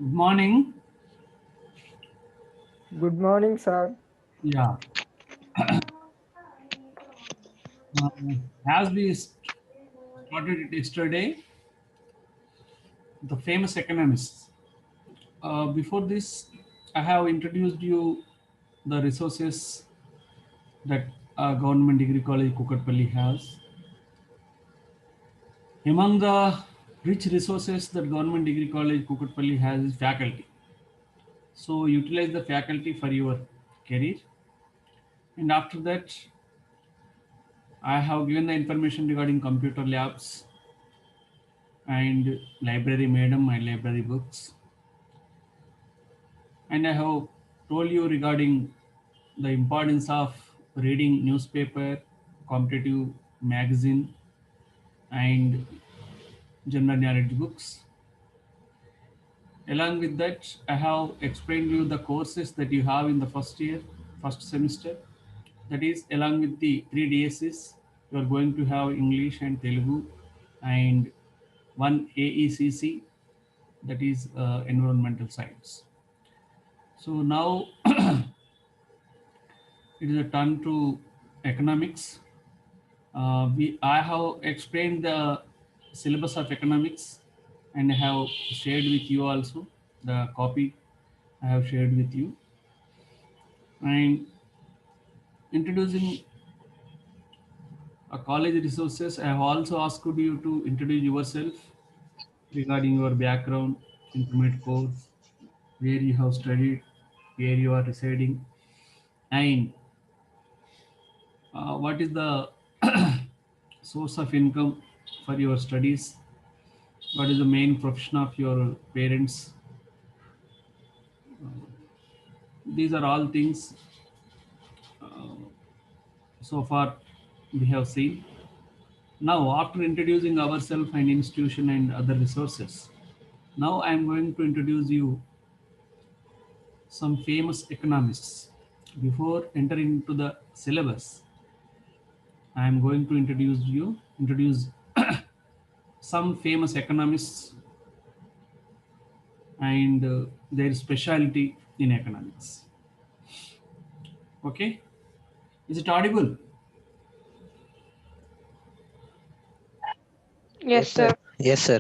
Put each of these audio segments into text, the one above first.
Good morning. Good morning, sir. Yeah. As we started it yesterday, the famous economists. Before this, I have introduced you the resources that Government Degree College Kukatpalli has. Among the rich resources that Government Degree College Kukatpalli has is faculty. So utilize the faculty for your career. And after that, I have given the information regarding computer labs and library madam and library books. And I have told you regarding the importance of reading newspaper, competitive magazine, and general knowledge books. Along with that, I have explained you the courses that you have in the first year, first semester. That is, along with the three DSs, you are going to have English and Telugu, and one AECC, that is environmental science. So now it is a turn to economics. I have explained the syllabus of economics and I have shared with you also the copy I have shared with you. And introducing a college resources, I have also asked you to introduce yourself regarding your background, intermediate course, where you have studied, where you are residing, and what is the source of income for your studies, what is the main profession of your parents. These are all things so far we have seen. Now, after introducing ourselves and institution and other resources, now I am going to introduce you some famous economists. Before entering into the syllabus, I am going to introduce some famous economists and their specialty in economics. Okay, is it audible? Yes, Yes, sir. sir. Yes, sir.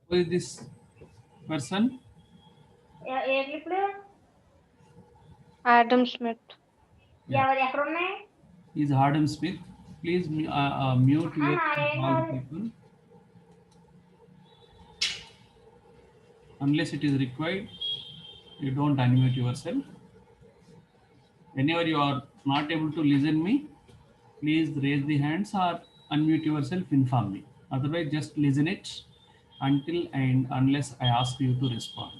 Who is this person? ఇప్పుడు Adam Smith. Yeah, ఎవరు ఎక్కడ ఉన్నాయి he is Adam Smith. Please mute yourself, నాదేం all the కాదు people, unless it is required. You don't unmute yourself. Whenever you are not able to listen me, please raise the hands or unmute yourself. Inform me. Otherwise, just listen it until and unless I ask you to respond.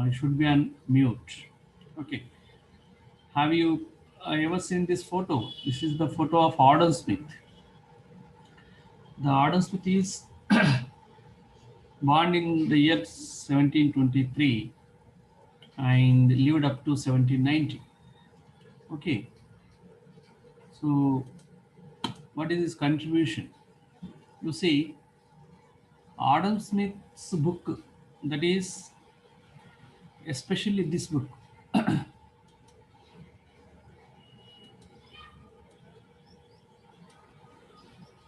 You should be on mute. Okay. Have you ever seen this photo? This is the photo of Adam Smith. The Adam Smith is born in the year 1723 and lived up to 1790. Okay, so what is his contribution? You see, Adam Smith's book, that is, especially this book,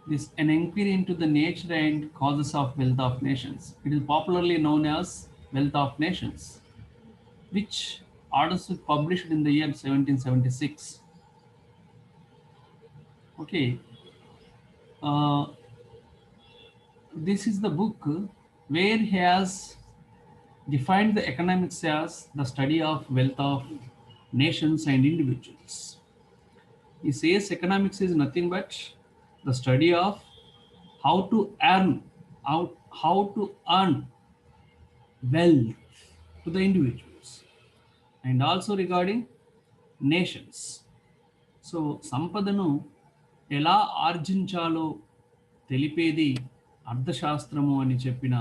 this an inquiry into the nature and causes of wealth of nations. It is popularly known as Wealth of Nations, which Adam Smith published in the year 1776. Okay, uh, this is the book where he has defined the economics as the study of wealth of nations and individuals. He says economics is nothing but the study of how to earn how to earn wealth to the individuals and also regarding nations. So సంపదను ఎలా ఆర్జించాలో తెలిపేది అర్థశాస్త్రము అని చెప్పిన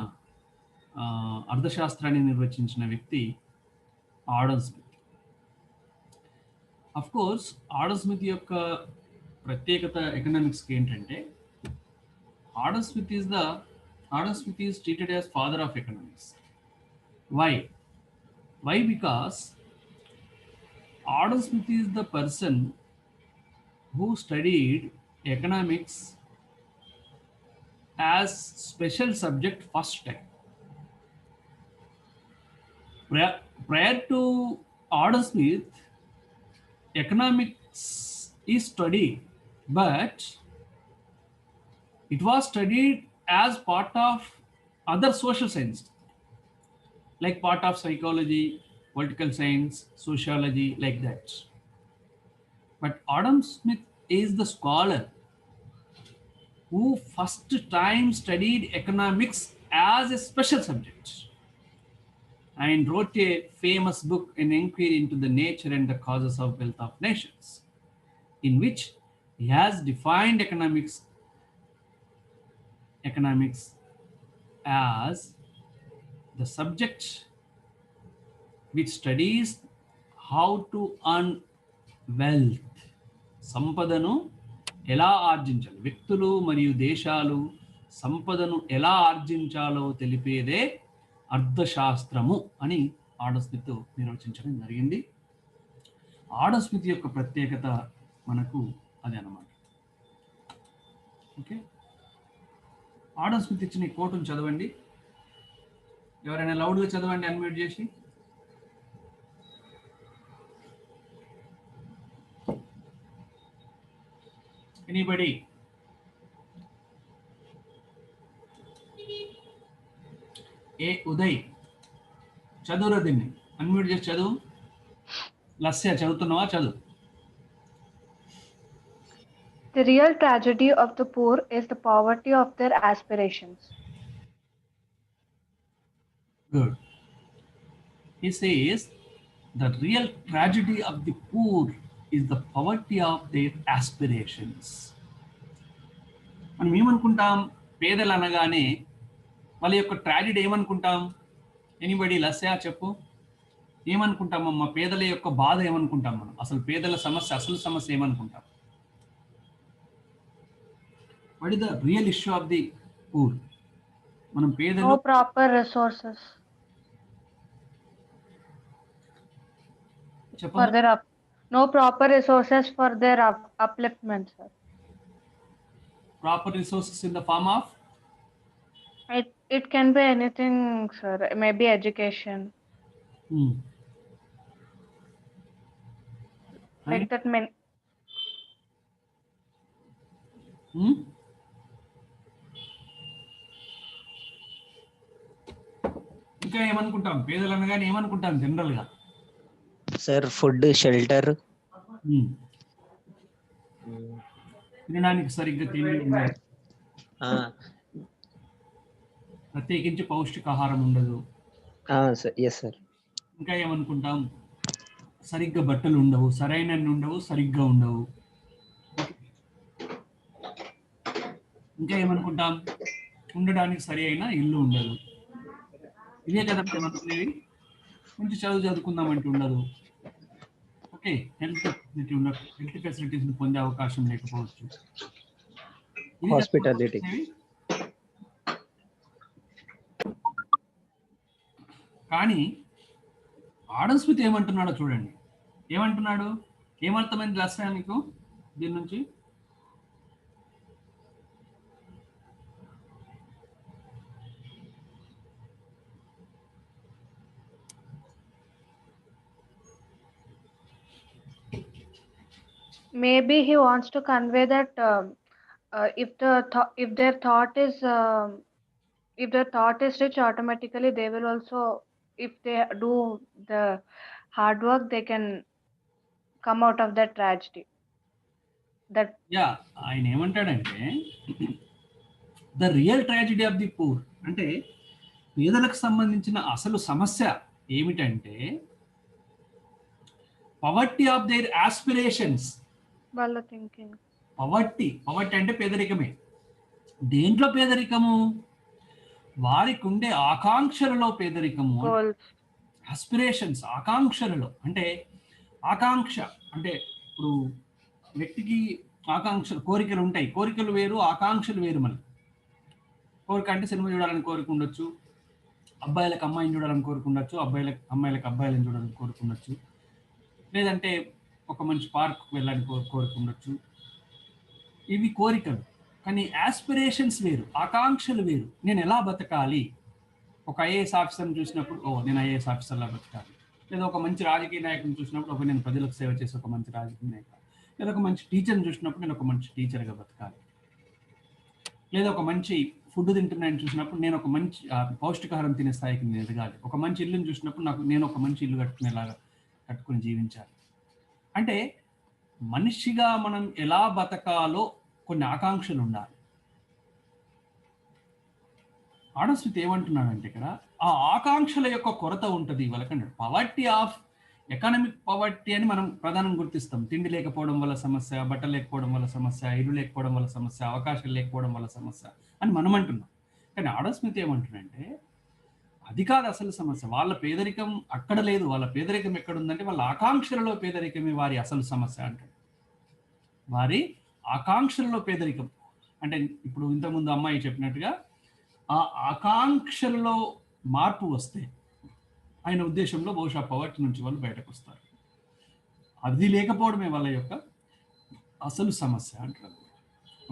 అర్థశాస్త్రాన్ని నిర్వచించిన వ్యక్తి Adam Smith. Course Adam Smith యొక్క ప్రత్యేకత ఎకనామిక్స్కి ఏంటంటే Adam Smith is treated as father of economics. Why? Because Adam Smith is the person who studied economics as special subject first time. Prior to Adam Smith, economics is studied, but it was studied as part of other social science, like part of psychology, political science, sociology, like that. But Adam Smith is the scholar who first time studied economics as a special subject and wrote a famous book, An Inquiry into the Nature and the Causes of Wealth of Nations, in which he has defined economics as the subject which studies how to earn wealth. సంపదను ఎలా ఆర్జించాలి, వ్యక్తులు మరియు దేశాలు సంపదను ఎలా ఆర్జించాలో తెలిపేదే అర్థశాస్త్రము అని Adam Smith నిర్వచించడం జరిగింది. ఆడమ్ స్మిత్ యొక్క ప్రత్యేకత మనకు అదే అన్నమాట. ఓకే, ఆడమ్ స్మిత్ ఇచ్చిన ఈ కోటును చదవండి. ఎవరైనా లౌడ్గా చదవండి, అన్మ్యూట్ చేసి. ఎనీబడి? ఏ ఉదయ్, చదువురా దీన్ని, అన్మ్యూట్ చేసి చదువు. లస్య చదువుతున్నావా? చదువు. The real tragedy of the poor is the poverty of their aspirations. Good. He says the real tragedy of the poor is the poverty of their aspirations. మనం ఏమనుకుంటాం? పేదలు అనగానే వాళ్ళ యొక్క ట్రాజెడీ ఏమనుకుంటాం? ఎనీబడి? లస్యా చెప్పు, ఏమనుకుంటామమ్మా? పేదల యొక్క బాధ ఏమనుకుంటాం మనం? అసలు పేదల సమస్య, అసలు సమస్య ఏమనుకుంటాం? What is the real issue of the poor? మనం పేదలు No proper resources for their no proper resources for their upliftment, sir. Proper resources in the form of? It can be anything, sir. Maybe education. Like that mean. ఇంకా ఏమనుకుంటాం? పేదలు అనగానే ఏమనుకుంటాం general గా? Sir food, shelter, తినడానికి సరిగ్గా తిండి ఉండదు, ప్రత్యేకించి పౌష్టికాహారం ఉండదు. సార్ ఇంకా ఏమనుకుంటాం? సరిగ్గా బట్టలు ఉండవు, సరైనన్ని ఉండవు, సరిగ్గా ఉండవు. ఇంకా ఏమనుకుంటాం? ఉండడానికి సరి అయిన ఇల్లు ఉండదు. ఇదే కదా ఏమనుకునేవి. కొంచెం చదువుకుందామంటే ఉండదు. ఓకే, హెల్త్ ఫెసిలిటీస్ పొందే అవకాశం లేకపోవచ్చు. హాస్పిటాలిటీ. కానీ ఆడమ్ స్మిత్ ఏమంటున్నాడో చూడండి. ఏమంటున్నాడు? ఏమర్థమైంది లస్యా నీకు దీని నుంచి? Maybe he wants to convey that if their thought is rich, automatically they will also, if they do the hard work, they can come out of that tragedy. That ఆయన ఏమంటాడంటే the real tragedy of the poor అంటే పేదలకు సంబంధించిన అసలు సమస్య ఏమిటంటే poverty of their aspirations. వాళ్ళ thinking. Poverty అంటే పేదరికమే. దేంట్లో పేదరికము? వారికి ఉండే ఆకాంక్షలలో పేదరికము. ఆస్పిరేషన్స్, ఆకాంక్షలలో. అంటే ఆకాంక్ష అంటే ఇప్పుడు వ్యక్తికి ఆకాంక్షలు, కోరికలు ఉంటాయి. కోరికలు వేరు, ఆకాంక్షలు వేరు. మనకి కోరిక సినిమా చూడాలని కోరిక ఉండొచ్చు, అబ్బాయిలకు అమ్మాయిని చూడాలని కోరుకుండొచ్చు, అమ్మాయిలకు అబ్బాయిలను చూడాలని కోరుకుండొచ్చు, లేదంటే ఒక మంచి పార్క్ వెళ్ళాలని కోరుకుండొచ్చు. ఇవి కోరికలు. కానీ యాస్పిరేషన్స్ వేరు, ఆకాంక్షలు వేరు. నేను ఎలా బతకాలి? ఒక ఐఏఎస్ ఆఫీసర్ని చూసినప్పుడు నేను ఐఏఎస్ ఆఫీసర్లా బతకాలి, లేదా ఒక మంచి రాజకీయ నాయకుని చూసినప్పుడు నేను ప్రజలకు సేవ చేసే ఒక మంచి రాజకీయ నాయకుడు, లేదా ఒక మంచి టీచర్ని చూసినప్పుడు నేను ఒక మంచి టీచర్గా బతకాలి, లేదా ఒక మంచి ఫుడ్ తింటున్నాయని చూసినప్పుడు నేను ఒక మంచి పౌష్టికాహారం తినే స్థాయికి నేను ఎదగాలి, ఒక మంచి ఇల్లుని చూసినప్పుడు నేను ఒక మంచి ఇల్లు కట్టుకుని జీవించాలి. అంటే మనిషిగా మనం ఎలా బతకాలో కొన్ని ఆకాంక్షలు ఉండాలి. ఆడమ్ స్మిత్ ఏమంటున్నాడంటే ఇక్కడ ఆ ఆకాంక్షల యొక్క కొరత ఉంటుంది వాళ్ళకన్నాడు. పవర్టీ ఆఫ్ ఎకనామిక్ పవర్టీ అని మనం ప్రధానంగా గుర్తిస్తాం. తిండి లేకపోవడం వల్ల సమస్య, బట్టలు లేకపోవడం వల్ల సమస్య, ఇల్లు లేకపోవడం వల్ల సమస్య, అవకాశాలు లేకపోవడం వల్ల సమస్య అని మనం అంటున్నాం. కానీ ఆడమ్ స్మిత్ ఏమంటున్నాడంటే అది కాదు అసలు సమస్య. వాళ్ళ పేదరికం అక్కడ లేదు. వాళ్ళ పేదరికం ఎక్కడుందంటే వాళ్ళ ఆకాంక్షలలో పేదరికమే వారి అసలు సమస్య అంటాడు. వారి ఆకాంక్షలలో పేదరికం అంటే ఇప్పుడు ఇంతకుముందు అమ్మాయి చెప్పినట్టుగా ఆ ఆకాంక్షలలో మార్పు వస్తే ఆయన ఉద్దేశంలో బహుశా పవర్టీ నుంచి వాళ్ళు బయటకు వస్తారు. అది లేకపోవడమే వాళ్ళ యొక్క అసలు సమస్య అంటారు.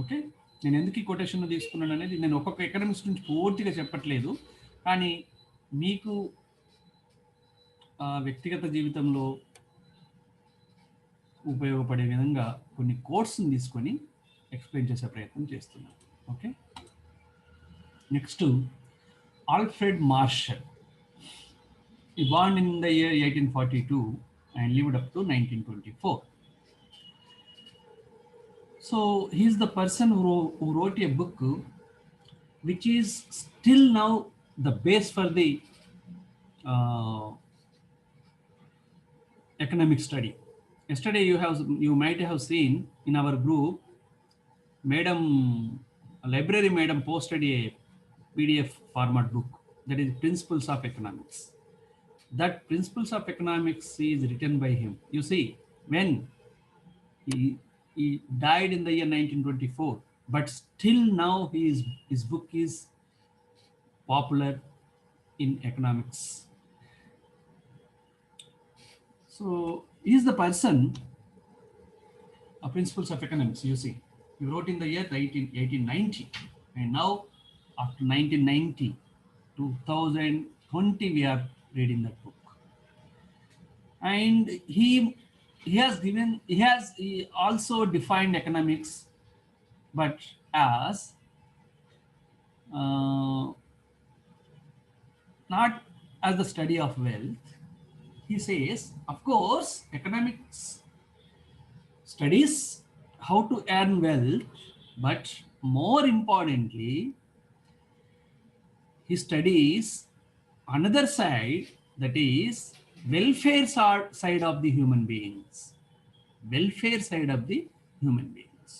ఓకే, నేను ఎందుకు ఈ కొటేషన్ తీసుకున్నాను అనేది నేను ఒక్కొక్క ఎకనామిక్స్ నుంచి పూర్తిగా చెప్పట్లేదు, కానీ మీకు వ్యక్తిగత జీవితంలో ఉపయోగపడే విధంగా కొన్ని కోర్స్ని తీసుకొని ఎక్స్ప్లెయిన్ చేసే ప్రయత్నం చేస్తున్నాను. Okay, next Alfred martial. He born in the year 1842 and lived up to 1924. So he is the person who wrote a book which is still now the base for the economic study. Yesterday you might have seen in our group, library madam posted a PDF format book, that is Principles of Economics. That Principles of Economics is written by him. You see, when he died in the year 1924, but still now his book is popular in economics. So he is the person of Principles of Economics. You see, he wrote in the year 1890, and now after 1990, 2020, we are reading that book. And he also defined economics, but as not as the study of wealth. He says, of course, economics studies how to earn wealth, but more importantly, he studies another side, that is welfare side of the human beings. Welfare side of the human beings.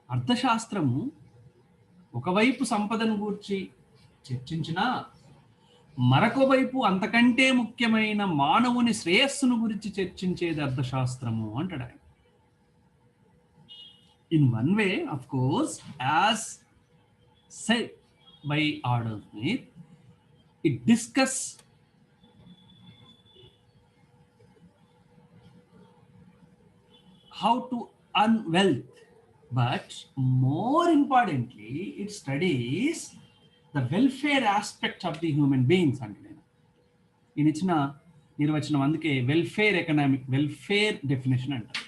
అర్థశాస్త్రము ఒకవైపు సంపదను గూర్చి చర్చించినా మరొక వైపు అంతకంటే ముఖ్యమైన మానవుని శ్రేయస్సును గురించి చర్చించేది అర్థశాస్త్రము అంటాడు ఆయన. In one way, of course, as said by Adam Smith, it discuss how to earn wealth, but more importantly, it studies the welfare aspect of the human beings. In ichina nirvachanam anduke welfare definition antaru.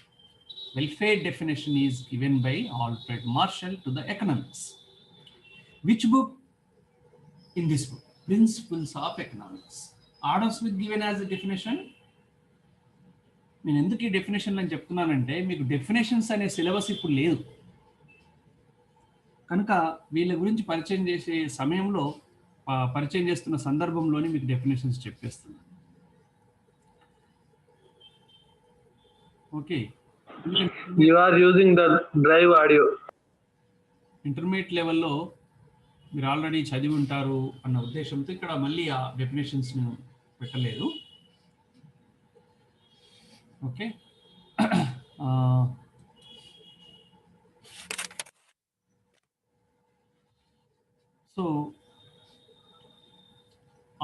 Welfare definition is given by Alfred Marshall to the economics. Which book? In this book, Principles of Economics. Adam Smith given as a definition. నేను ఎందుకు ఈ డెఫినేషన్లు అని చెప్తున్నానంటే మీకు definitions అనే syllabus ఇప్పుడు లేదు కనుక వీళ్ళ గురించి పరిచయం చేసే సమయంలో పరిచయం చేస్తున్న సందర్భంలోనే మీకు డెఫినేషన్స్ చెప్పేస్తున్నాను. Okay, you are using the drive audio. Intermediate లెవెల్లో మీరు ఆల్రెడీ చదివి ఉంటారు అన్న ఉద్దేశంతో ఇక్కడ మళ్ళీ ఆ డెఫినేషన్స్ను పెట్టలేదు. Okay,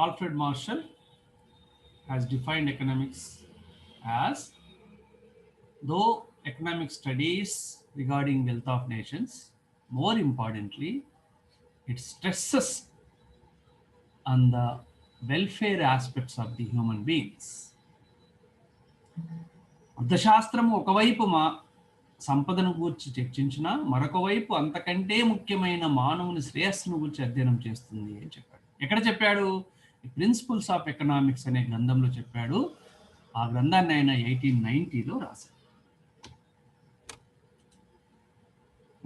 Alfred Marshall has defined economics as though economic studies regarding wealth of nations, more importantly, it stresses on the welfare aspects of the human beings. అర్థశాస్త్రం ఒకవైపు సంపదను గూర్చి చర్చించిన మరొక వైపు అంతకంటే ముఖ్యమైన మానవుని శ్రేయస్సును గూర్చి అధ్యయనం చేస్తుంది అని చెప్పాడు. ఎక్కడ చెప్పాడు? ప్రిన్సిపల్స్ ఆఫ్ ఎకనామిక్స్ అనే గ్రంథంలో చెప్పాడు. ఆ గ్రంథాన్ని ఆయన 1890లో రాశాడు.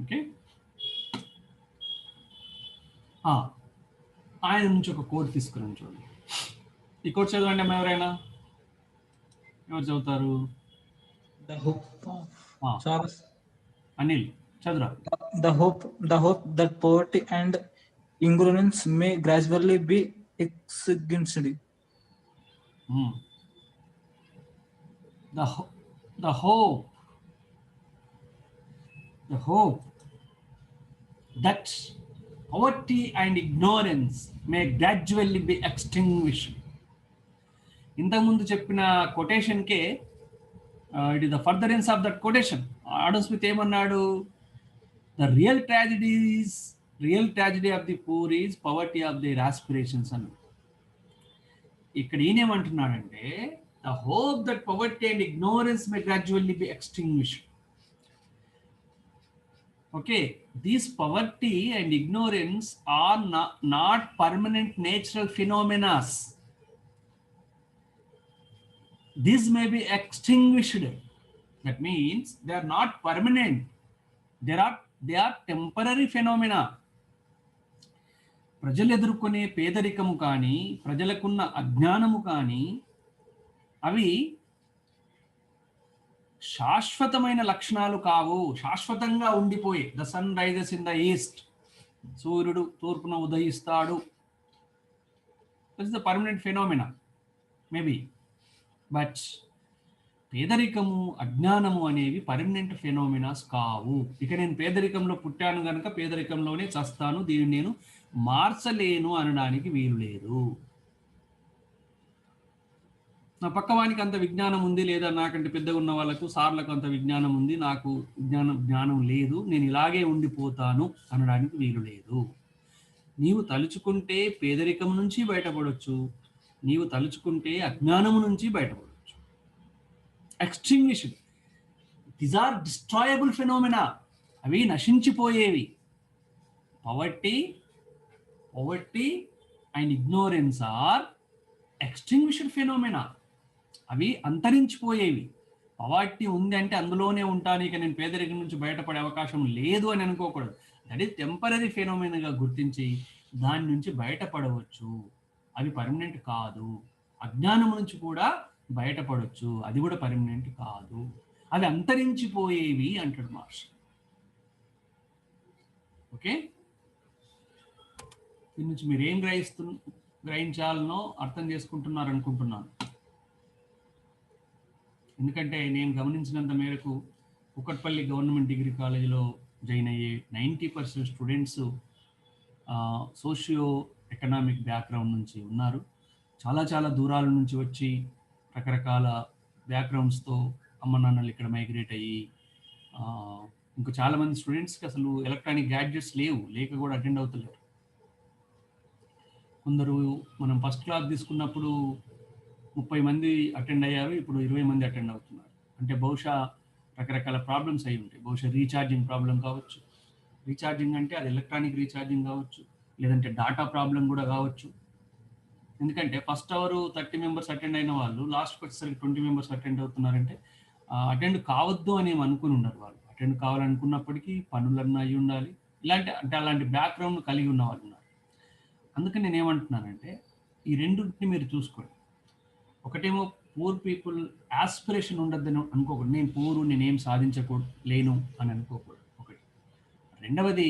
ఓకే, ఆయన నుంచి ఒక కోట్ తీసుకున్నాను చూడండి. ఈ కోట్ చదవండి అమ్మా, ఎవరైనా ఎవరు చదువుతారు? Anil చదురా. The hope that poverty and ignorance may gradually be extinguished. The hope that poverty and ignorance may gradually be extinguished. ఇంతకుముందు చెప్పిన కొటేషన్కే it is the furtherance of that quotation. Adam Smith ఏమన్నాడు? The real tragedy of the poor is poverty of their aspirations అని. ఇక్కడ ఈయనేమంటున్నాడంటే the hope that poverty and ignorance may gradually be extinguished. Okay, these poverty and ignorance are not permanent natural phenomenas. These may be extinguished. That means they are not permanent. They are temporary phenomena. ప్రజలు ఎదుర్కొనే పేదరికము కానీ ప్రజలకున్న అజ్ఞానము కానీ అవి శాశ్వతమైన లక్షణాలు కావు, శాశ్వతంగా ఉండిపోయే. The sun rises in the east, సూర్యుడు తూర్పున ఉదయిస్తాడు. This is the permanent phenomena maybe. But పేదరికము అజ్ఞానము అనేవి పర్మనెంట్ ఫెనోమినాస్ కావు. ఇక నేను పేదరికంలో పుట్టాను కనుక పేదరికంలోనే చస్తాను, దీన్ని నేను మార్చలేను అనడానికి వీలు లేదు. నా పక్కవానికి అంత విజ్ఞానం ఉంది, లేదా నాకంటే పెద్దగా ఉన్న వాళ్ళకు సార్లకు అంత విజ్ఞానం ఉంది, నాకు జ్ఞానం లేదు, నేను ఇలాగే ఉండిపోతాను అనడానికి వీలు లేదు. నీవు తలుచుకుంటే పేదరికం నుంచి బయటపడవచ్చు, నీవు తలుచుకుంటే అజ్ఞానము నుంచి బయటపడవచ్చు. Extinguished, these are destroyable phenomena, అవి నశించిపోయేవి. Poverty and ignorance are extinguished phenomena, అవి అంతరించిపోయేవి. పవర్టీ ఉంది అంటే అందులోనే ఉంటాను, ఇక నేను పేదరికం నుంచి బయటపడే అవకాశం లేదు అని అనుకోకూడదు. దట్ ఈస్ టెంపరరీ ఫెనోమినాగా గుర్తించి దాని నుంచి బయటపడవచ్చు, అవి పర్మనెంట్ కాదు. అజ్ఞానం నుంచి కూడా బయటపడవచ్చు, అది కూడా పర్మనెంట్ కాదు, అవి అంతరించిపోయేవి అంటాడు మార్షల్. ఓకే, దీని నుంచి మీరు ఏం గ్రహించాలనో అర్థం చేసుకుంటున్నారు అనుకుంటున్నాను. ఎందుకంటే నేను గమనించినంత మేరకు కుకట్పల్లి గవర్నమెంట్ డిగ్రీ కాలేజీలో జాయిన్ అయ్యే 90% స్టూడెంట్స్ సోషియో ఎకనామిక్ బ్యాక్గ్రౌండ్ నుంచి ఉన్నారు. చాలా దూరాల నుంచి వచ్చి రకరకాల బ్యాక్గ్రౌండ్స్తో అమ్మ నాన్నలు ఇక్కడ మైగ్రేట్ అయ్యి, ఇంకా చాలామంది స్టూడెంట్స్కి అసలు ఎలక్ట్రానిక్ గ్యాడ్జెట్స్ లేక కూడా అటెండ్ అవుతలేరు. కొందరు మనం ఫస్ట్ క్లాస్ తీసుకున్నప్పుడు 30 మంది అటెండ్ అయ్యారు, ఇప్పుడు 20 మంది అటెండ్ అవుతున్నారు. అంటే బహుశా రకరకాల ప్రాబ్లమ్స్ అయి ఉంటాయి. బహుశా రీఛార్జింగ్ ప్రాబ్లం కావచ్చు, రీఛార్జింగ్ అంటే అది ఎలక్ట్రానిక్ రీఛార్జింగ్ కావచ్చు, లేదంటే డాటా ప్రాబ్లం కూడా కావచ్చు. ఎందుకంటే ఫస్ట్ అవర్ 30 మెంబర్స్ అటెండ్ అయిన వాళ్ళు లాస్ట్కి వచ్చేసరికి 20 మెంబర్స్ అటెండ్ అవుతున్నారంటే అటెండ్ కావద్దు అని ఏమి అనుకుని ఉండరు వాళ్ళు. అటెండ్ కావాలనుకున్నప్పటికీ పనులన్నీ అయి ఉండాలి, అలాంటి బ్యాక్గ్రౌండ్ కలిగి ఉన్న వాళ్ళు ఉన్నారు. అందుకని నేను ఏమంటున్నానంటే ఈ రెండింటిని మీరు చూసుకోండి. ఒకటేమో పూర్ పీపుల్ ఆస్పిరేషన్ ఉండద్దని అనుకోకూడదు, నేను పూరు నేనేం సాధించలేను అని అనుకోకూడదు ఒకటి. రెండవది,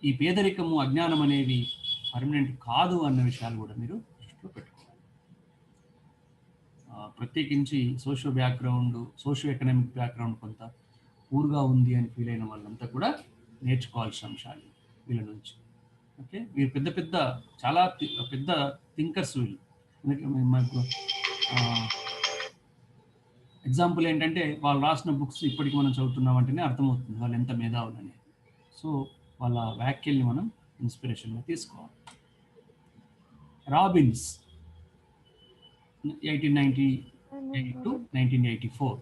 ఈ పేదరికము అజ్ఞానం అనేవి పర్మనెంట్ కాదు అన్న విషయాలు కూడా మీరు దృష్టిలో పెట్టుకోవాలి. ప్రత్యేకించి సోషియో ఎకనామిక్ బ్యాక్గ్రౌండ్ కొంత పూర్గా ఉంది అని ఫీల్ అయిన వాళ్ళంతా కూడా నేర్చుకోవాల్సిన అంశాలు వీళ్ళ నుంచి. ఓకే, వీరు పెద్ద పెద్ద చాలా పెద్ద థింకర్స్ వీళ్ళు. మనకు ఎగ్జాంపుల్ ఏంటంటే వాళ్ళు రాసిన బుక్స్ ఇప్పటికి మనం చదువుతున్నామంటేనే అర్థమవుతుంది వాళ్ళు ఎంత మేధావులు అనేది. సో వాళ్ళ వ్యాఖ్యల్ని మనం ఇన్స్పిరేషన్గా తీసుకోవాలి. రాబిన్స్ 1898 to 1984,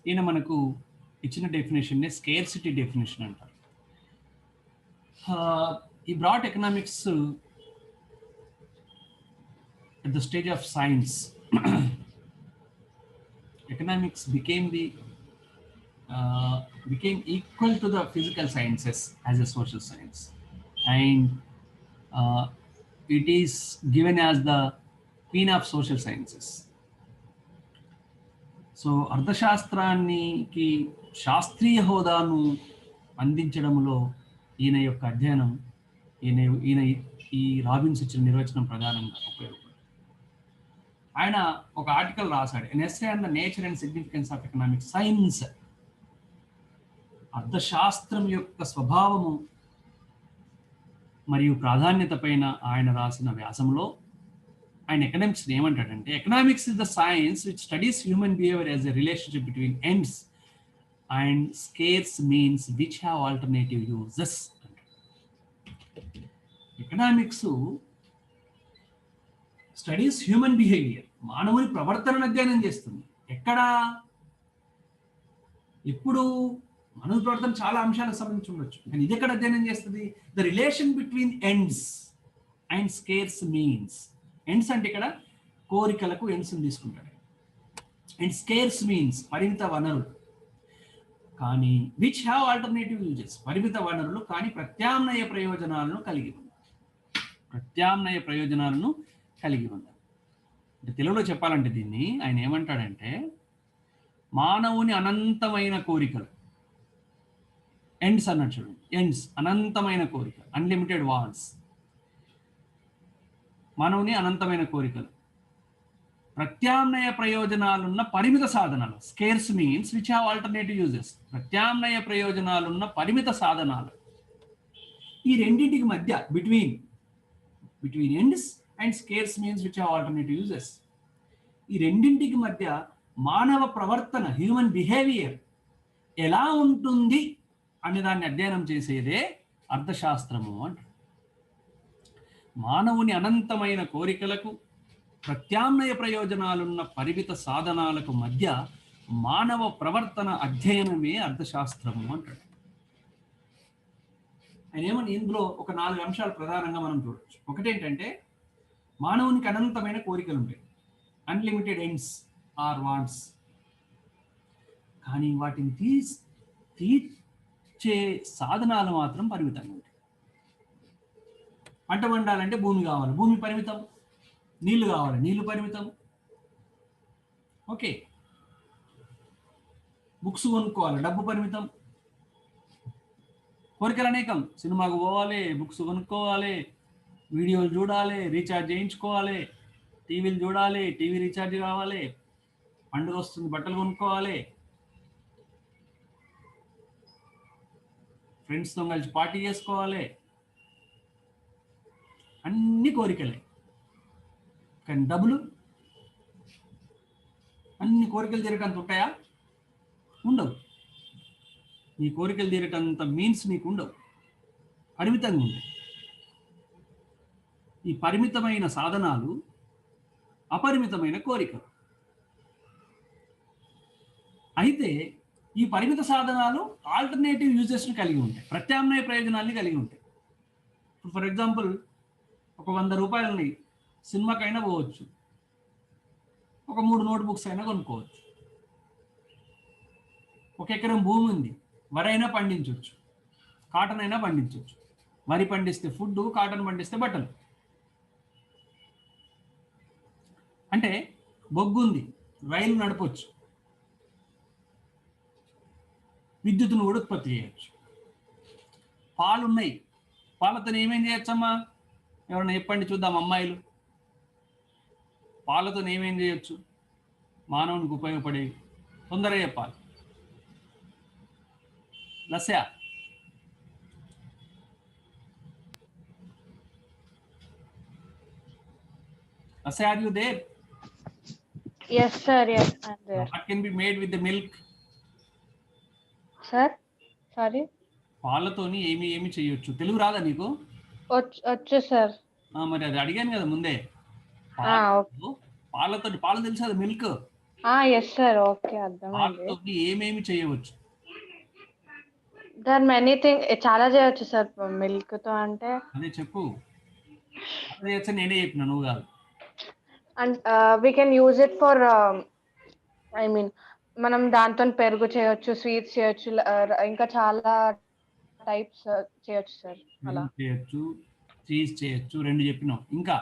ఈయన మనకు ఇచ్చిన డెఫినేషన్నే స్కేర్సిటీ డెఫినేషన్ అంటారు. ఈ brought economics at the stage of science. Economics became equal to the physical sciences as a social science, and it is given as the queen of social sciences. So అర్థశాస్త్రానికి శాస్త్రీయ హోదాను అందించడంలో ఈయన యొక్క అధ్యయనం, ఈయన ఈ రాబిన్స్ ఇచ్చిన నిర్వచనం ప్రధానంగా ఉపయోగపడుతుంది. ఆయన ఒక ఆర్టికల్ రాశాడు, an essay on the nature and significance of economic science. అర్థశాస్త్రం యొక్క స్వభావము మరియు ప్రాధాన్యత పైన ఆయన రాసిన వ్యాసంలో ఆయన ఎకనామిక్స్ ఏమంటాడంటే, economics is the science which studies human behaviour as a relationship between ends and scares means which have alternative uses. Economics studies human behaviour, మానవుని ప్రవర్తనను అధ్యయనం చేస్తుంది. ఎప్పుడు మానవ ప్రవర్తన చాలా అంశాలకు సంబంధించి ఉండొచ్చు, కానీ ఇది ఎక్కడ అధ్యయనం చేస్తుంది? The relation between ends and scares means. Ends అంటే ఇక్కడ కోరికలకు ఎండ్స్ తీసుకుంటాడు, అండ్ స్కేర్స్ మీన్స్ పరిమిత వనరులు, కానీ విచ్ హ్యావ్ ఆల్టర్నేటివ్ యూజెస్, పరిమిత వనరులు కానీ ప్రత్యామ్నాయ ప్రయోజనాలను కలిగి ఉన్నాయి. అంటే తెలుగులో చెప్పాలంటే దీన్ని ఆయన ఏమంటాడంటే, మానవుని అనంతమైన కోరికలు, ఎండ్స్ అన్నట్టు చూడండి, ఎండ్స్ అనంతమైన కోరిక, అన్లిమిటెడ్ వాంట్స్, మానవుని అనంతమైన కోరికలు, ప్రత్యామ్నాయ ప్రయోజనాలున్న పరిమిత సాధనాలు, scares means which have alternative uses, ప్రత్యామ్నాయ ప్రయోజనాలున్న పరిమిత సాధనాలు. ఈ రెండింటికి మధ్య between ends and scares means which have alternative uses, ఈ రెండింటికి మధ్య మానవ ప్రవర్తన, హ్యూమన్ బిహేవియర్ ఎలా ఉంటుంది అనే దాన్ని అధ్యయనం చేసేదే అర్థశాస్త్రము అంటారు. మానవుని అనంతమైన కోరికలకు, ప్రత్యామ్నాయ ప్రయోజనాలున్న పరిమిత సాధనాలకు మధ్య మానవ ప్రవర్తన అధ్యయనమే అర్థశాస్త్రము అంటాడు. ఆయన ఏమని ఇందులో ఒక 4 అంశాలు ప్రధానంగా మనం చూడవచ్చు. ఒకటేంటంటే, మానవునికి అనంతమైన కోరికలు ఉంటాయి, అన్లిమిటెడ్ ఎండ్స్ ఆర్ వాంట్స్, కానీ వాటిని తీర్చే సాధనాలు మాత్రం పరిమితంగా ఉంటాయి. పంట పండాలంటే భూమి కావాలి, భూమి పరిమితం. నీళ్లు కావాలి, నీళ్లు పరిమితం. ఓకే, బుక్స్ కొనుక్కోవాలి, డబ్బు పరిమితం. కోరికలు అనేకం, సినిమాకు పోవాలి, బుక్స్ కొనుక్కోవాలి, వీడియోలు చూడాలి, రీఛార్జ్ చేయించుకోవాలి, టీవీలు చూడాలి, టీవీ రీఛార్జ్ కావాలి, పండుగ వస్తుంది బట్టలు కొనుక్కోవాలి, ఫ్రెండ్స్తో కలిసి పార్టీ చేసుకోవాలి, అన్ని కోరికలే. కానీ డబ్బులు, అన్ని కోరికలు తీరటంత ఉంటాయా? ఉండవు. నీ కోరికలు తీరటంత మీన్స్ నీకు ఉండవు, పరిమితంగా ఉంటాయి. ఈ పరిమితమైన సాధనాలు అపరిమితమైన కోరికలు. అయితే ఈ పరిమిత సాధనాలు ఆల్టర్నేటివ్ యూజెస్ని కలిగి ఉంటాయి, ప్రత్యామ్నాయ ప్రయోజనాల్ని కలిగి ఉంటాయి. ఇప్పుడు ఫర్ ఎగ్జాంపుల్, ఒక 100 రూపాయలని సినిమాకైనా పోవచ్చు, ఒక 3 నోట్బుక్స్ అయినా కొనుక్కోవచ్చు. 1 ఎకరం భూమి ఉంది, వరి అయినా పండించవచ్చు, కాటన్ అయినా పండించవచ్చు. వరి పండిస్తే ఫుడ్, కాటన్ పండిస్తే బట్టలు. అంటే బొగ్గు ఉంది, రైలు నడపవచ్చు, విద్యుత్తును కూడా ఉత్పత్తి చేయవచ్చు. పాలు ఉన్నాయి, పాలతో ఏమేం చేయొచ్చమ్మా? ఎవరైనా చెప్పండి చూద్దాం అమ్మాయిలు. పాలతో ఏమేం చేయొచ్చు మానవునికి ఉపయోగపడేవి? తొందరగా చెప్పాలి. Lasya, Lassi, are you there? Yes, sir. Yes, I'm there. What can be made with the milk? Sir, sorry. పాలతోని ఏమి చేయొచ్చు? తెలుగు రాదా నీకు? వచ్చు సార్. మరి అది అడిగాను కదా ముందే. పాలతో పాలు తెలుసు కదా, మిల్క్. ఎస్ సార్, ఓకే, అర్థమైంది. పాలతోని ఏమేమి చేయవచ్చు? దర్ మెనీ థింగ్, చాలా చేయొచ్చు సార్ మిల్క్ తో. అంటే అదే చెప్పు. అదే చేయొచ్చు, నేనే చెప్పిన, నువ్వు కాదు. And we can use it for, I mean మనం దాంతో పెరుగు చేయొచ్చు, స్వీట్స్ చేయొచ్చు, ఇంకా చాలా టైప్స్ చేయొచ్చు సార్. అలా చేయొచ్చు, చీజ్ చేయొచ్చు, 2 చెప్పినాం. ఇంకా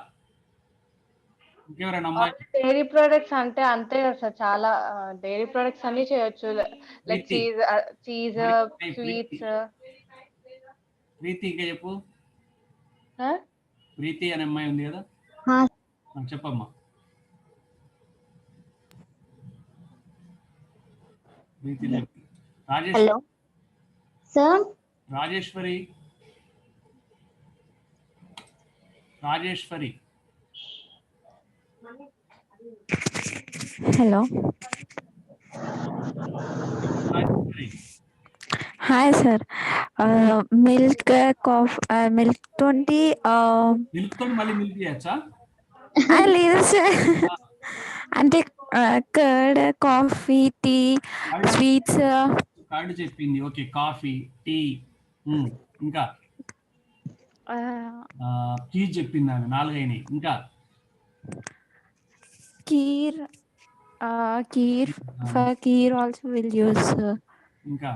ఇంకెవరైనా అమ్మాయి? డైరీ ప్రొడక్ట్స్ అంటే అంతే కదా సార్, చాలా డైరీ ప్రొడక్ట్స్ అన్ని చేయొచ్చు, లైక్ చీజ్, స్వీట్స్. ప్రీతి ఇంకా చెప్పు. ప్రీతి అనే అమ్మాయి ఉంది కదా, చెప్పమ్మా. Preeti. Hello sir. Rajeshwari. Hello. Hi, sir. Milk, coffee, milk 20. Milk తో మళ్ళీ మిల్క్ చేయొచ్చా? లేదు సార్. అంటే curd, coffee, tea, sweets. Curd చెప్పింది, ఓకే. కాఫీ, టీ, ఇంకా చీజ్ చెప్పింది ఆమె, 4 అయినాయి. ఇంకా kheer, for kheer also will use. ఇంకా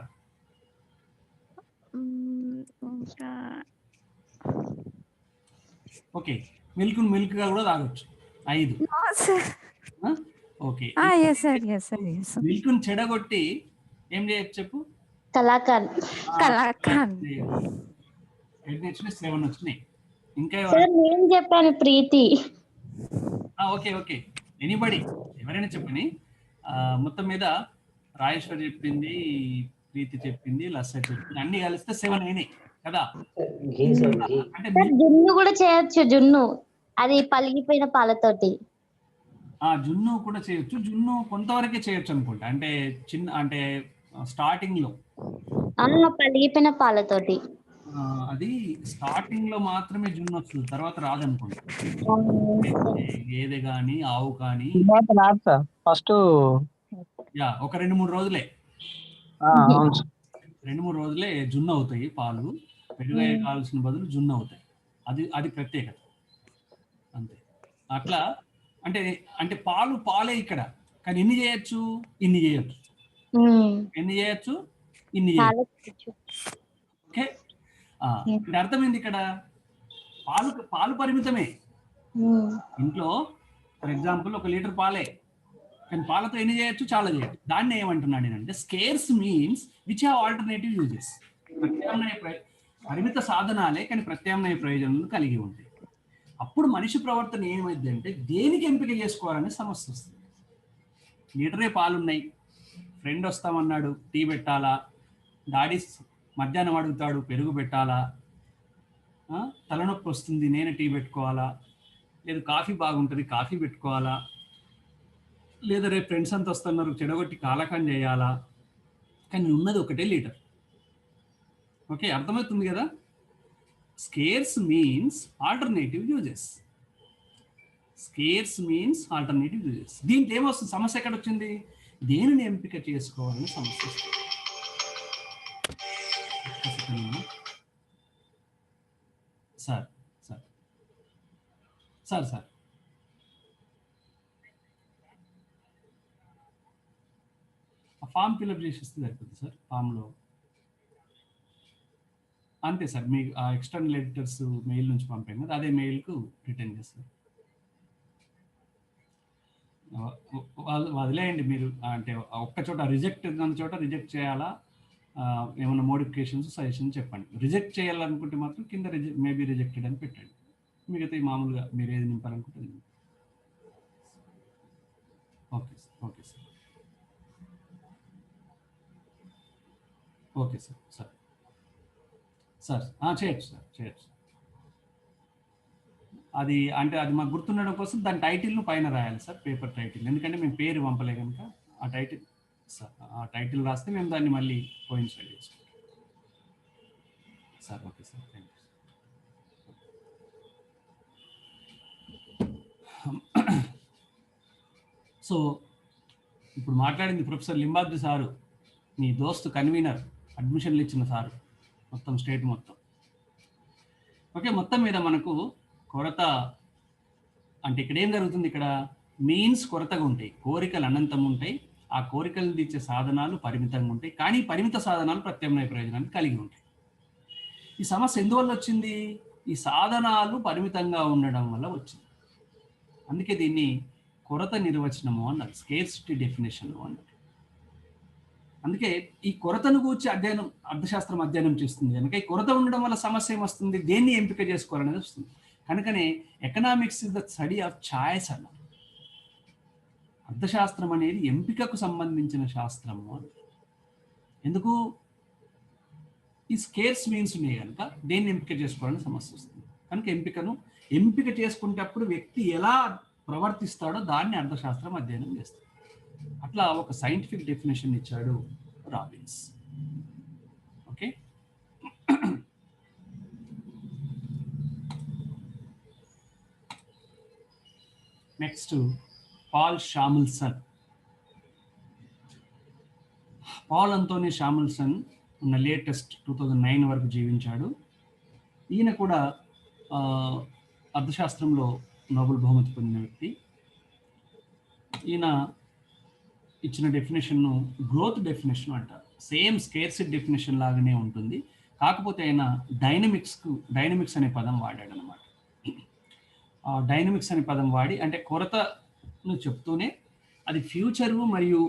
ఓకే. మిల్క్ గా కూడా తాగొచ్చు. 5. ఓకే. yes sir. మిల్క్ ని చెడగొట్టి ఏం చేయొచ్చు చెప్పు? కలాకండ్. 7 వచ్చినాయి. ఇంకా సార్ నేను చెప్పాను ప్రీతి. ఓకే. ఎనీబడి, ఎవరైనా చెప్పని. మొత్తం మీద రాజేశ్వరి చెప్పింది, ప్రీతి చెప్పింది, లస్స చెప్పింది, అన్ని కలిస్తే 7 అయినాయి కదా. అంటే జున్ను కూడా చేయొచ్చు. జున్ను అది పలిగిపోయిన పాలతోటి. జున్ను కూడా చేయొచ్చు. జున్ను కొంతవరకే చేయొచ్చు అనుకుంటా, అంటే అంటే స్టార్టింగ్ లో పలిగిపోయిన పాలతోటి. అది స్టార్టింగ్ లో మాత్రమే జున్ను వస్తుంది, తర్వాత రాదనుకుంటా. గేదె కానీ ఆవు కానీ ఫస్ట్ ఒక 2-3 రోజులే 2-3 రోజులే జున్ను అవుతాయి పాలు. పెరుగు కావాల్సిన బదులు జున్ను అవుతాయి. అది ప్రత్యేకత, అంతే. అట్లా అంటే పాలే ఇక్కడ. కానీ ఎన్ని చేయొచ్చు? ఇన్ని చేయొచ్చు. ఓకే. అంటే అర్థమైంది ఇక్కడ. పాలు పరిమితమే. ఇంట్లో ఫర్ ఎగ్జాంపుల్ 1 లీటర్ పాలే, కానీ పాలతో ఎన్ని చేయొచ్చు? చాలా చేయొచ్చు. దాన్ని ఏమంటున్నాడు నేనంటే, scares means which have alternative uses. పరిమిత సాధనాలే కానీ ప్రత్యామ్నాయ ప్రయోజనాలు కలిగి ఉంటాయి. అప్పుడు మనిషి ప్రవర్తన ఏమైంది అంటే, దేనికి ఎంపిక చేసుకోవాలనే సమస్య వస్తుంది. లీటరే పాలున్నాయి, ఫ్రెండ్ వస్తామన్నాడు, టీ పెట్టాలా? డాడీ మధ్యాహ్నం అడుగుతాడు, పెరుగు పెట్టాలా? తలనొప్పి వస్తుంది, నేను టీ పెట్టుకోవాలా? లేదు కాఫీ బాగుంటుంది, కాఫీ పెట్టుకోవాలా? లేదా రేపు ఫ్రెండ్స్ అంతా వస్తున్నారు, చెడగొట్టి కాలకాన్ చేయాలా? కానీ ఉన్నది 1 లీటర్. ఓకే, అర్థమవుతుంది కదా. Scares means alternative uses. దీంట్లో ఏమొస్తుంది? సమస్య ఎక్కడ వచ్చింది? దేనిని ఎంపిక చేసుకోవాలని సమస్య వస్తుంది. సార్ ఫామ్ ఫిల్అప్ చేసి ఇస్తే సరిపోతుంది సార్. ఫామ్లో అంతే సార్. మీకు ఆ ఎక్స్టర్నల్ ఎడిటర్స్ మెయిల్ నుంచి పంపాం కదా, అదే మెయిల్కు రిటర్న్ చేస్తారు. వదిలేయండి మీరు. అంటే ఒక్క చోట రిజెక్ట్ ఉన్న చోట రిజెక్ట్ చేయాలా, ఏమైనా మోడిఫికేషన్స్ సజెషన్ చెప్పండి. రిజెక్ట్ చేయాలనుకుంటే మాత్రం కింద మేబీ రిజెక్టెడ్ అని పెట్టండి. మిగతా మామూలుగా మీరు ఏది నింపాలనుకుంటే. ఓకే సార్ చేయొచ్చు. అది అంటే అది మాకు గుర్తుండడం కోసం దాని టైటిల్ను పైన రాయాలి సార్, పేపర్ టైటిల్. ఎందుకంటే మేము పేరు పంపలే కనుక ఆ టైటిల్ రాస్తే మేము దాన్ని మళ్ళీ కోయిన్సైడ్ చేసుకుంటాం sir. Okay sir, thank you. So ఇప్పుడు మాట్లాడింది ప్రొఫెసర్ లింబాద్రి సారు, మీ దోస్తు కన్వీనర్, అడ్మిషన్లు ఇచ్చిన సారు, మొత్తం స్టేట్ మొత్తం. ఓకే, మొత్తం మీద మనకు కొరత అంటే ఇక్కడ ఏం జరుగుతుంది, ఇక్కడ మీన్స్ కొరతగా ఉంటాయి, కోరికలు అనంతం ఉంటాయి, ఆ కోరికలు తీర్చే సాధనాలు పరిమితంగా ఉంటాయి, కానీ పరిమిత సాధనాలు ప్రత్యామ్నాయ ప్రయోజనాన్ని కలిగి ఉంటాయి. ఈ సమస్య ఎందువల్ల వచ్చింది? ఈ సాధనాలు పరిమితంగా ఉండడం వల్ల వచ్చింది. అందుకే దీన్ని కొరత నిర్వచనము అన్నారు, స్కేర్సిటీ డెఫినేషన్ అన్నారు. అందుకే ఈ కొరతను గూర్చి అర్థశాస్త్రం అధ్యయనం చేస్తుంది కనుక ఈ కొరత ఉండడం వల్ల సమస్య ఏమొస్తుంది, దేన్ని ఎంపిక చేసుకోవాలనేది వస్తుంది. కనుకనే economics is the study of choice అన్నారు. అర్థశాస్త్రం అనేది ఎంపికకు సంబంధించిన శాస్త్రము అని. ఎందుకు? ఈ స్కేర్స్ మీన్స్ ఉన్నాయి కనుక దేన్ని ఎంపిక చేసుకోవాలని సమస్య వస్తుంది. కనుక ఎంపిక చేసుకునేటప్పుడు వ్యక్తి ఎలా ప్రవర్తిస్తాడో దాన్ని అర్థశాస్త్రం అధ్యయనం చేస్తుంది. అట్లా ఒక సైంటిఫిక్ డెఫినేషన్ ఇచ్చాడు Robbins. Okay, next Paul Samuelson. Paul Anthony Samuelson ఉన్న లేటెస్ట్ 2009 వరకు జీవించాడు. ఈయన కూడా అర్థశాస్త్రంలో నోబెల్ బహుమతి పొందిన వ్యక్తి. ఈయన ఇచ్చిన డెఫినేషన్ను గ్రోత్ డెఫినేషన్ అంటారు. సేమ్ స్కేర్సిటీ డెఫినేషన్ లాగానే ఉంటుంది, కాకపోతే ఆయన డైనమిక్స్ అనే పదం వాడాడు అనమాట. డైనమిక్స్ అనే పదం వాడి అంటే కొరతను చెప్తూనే అది ఫ్యూచరు మరియు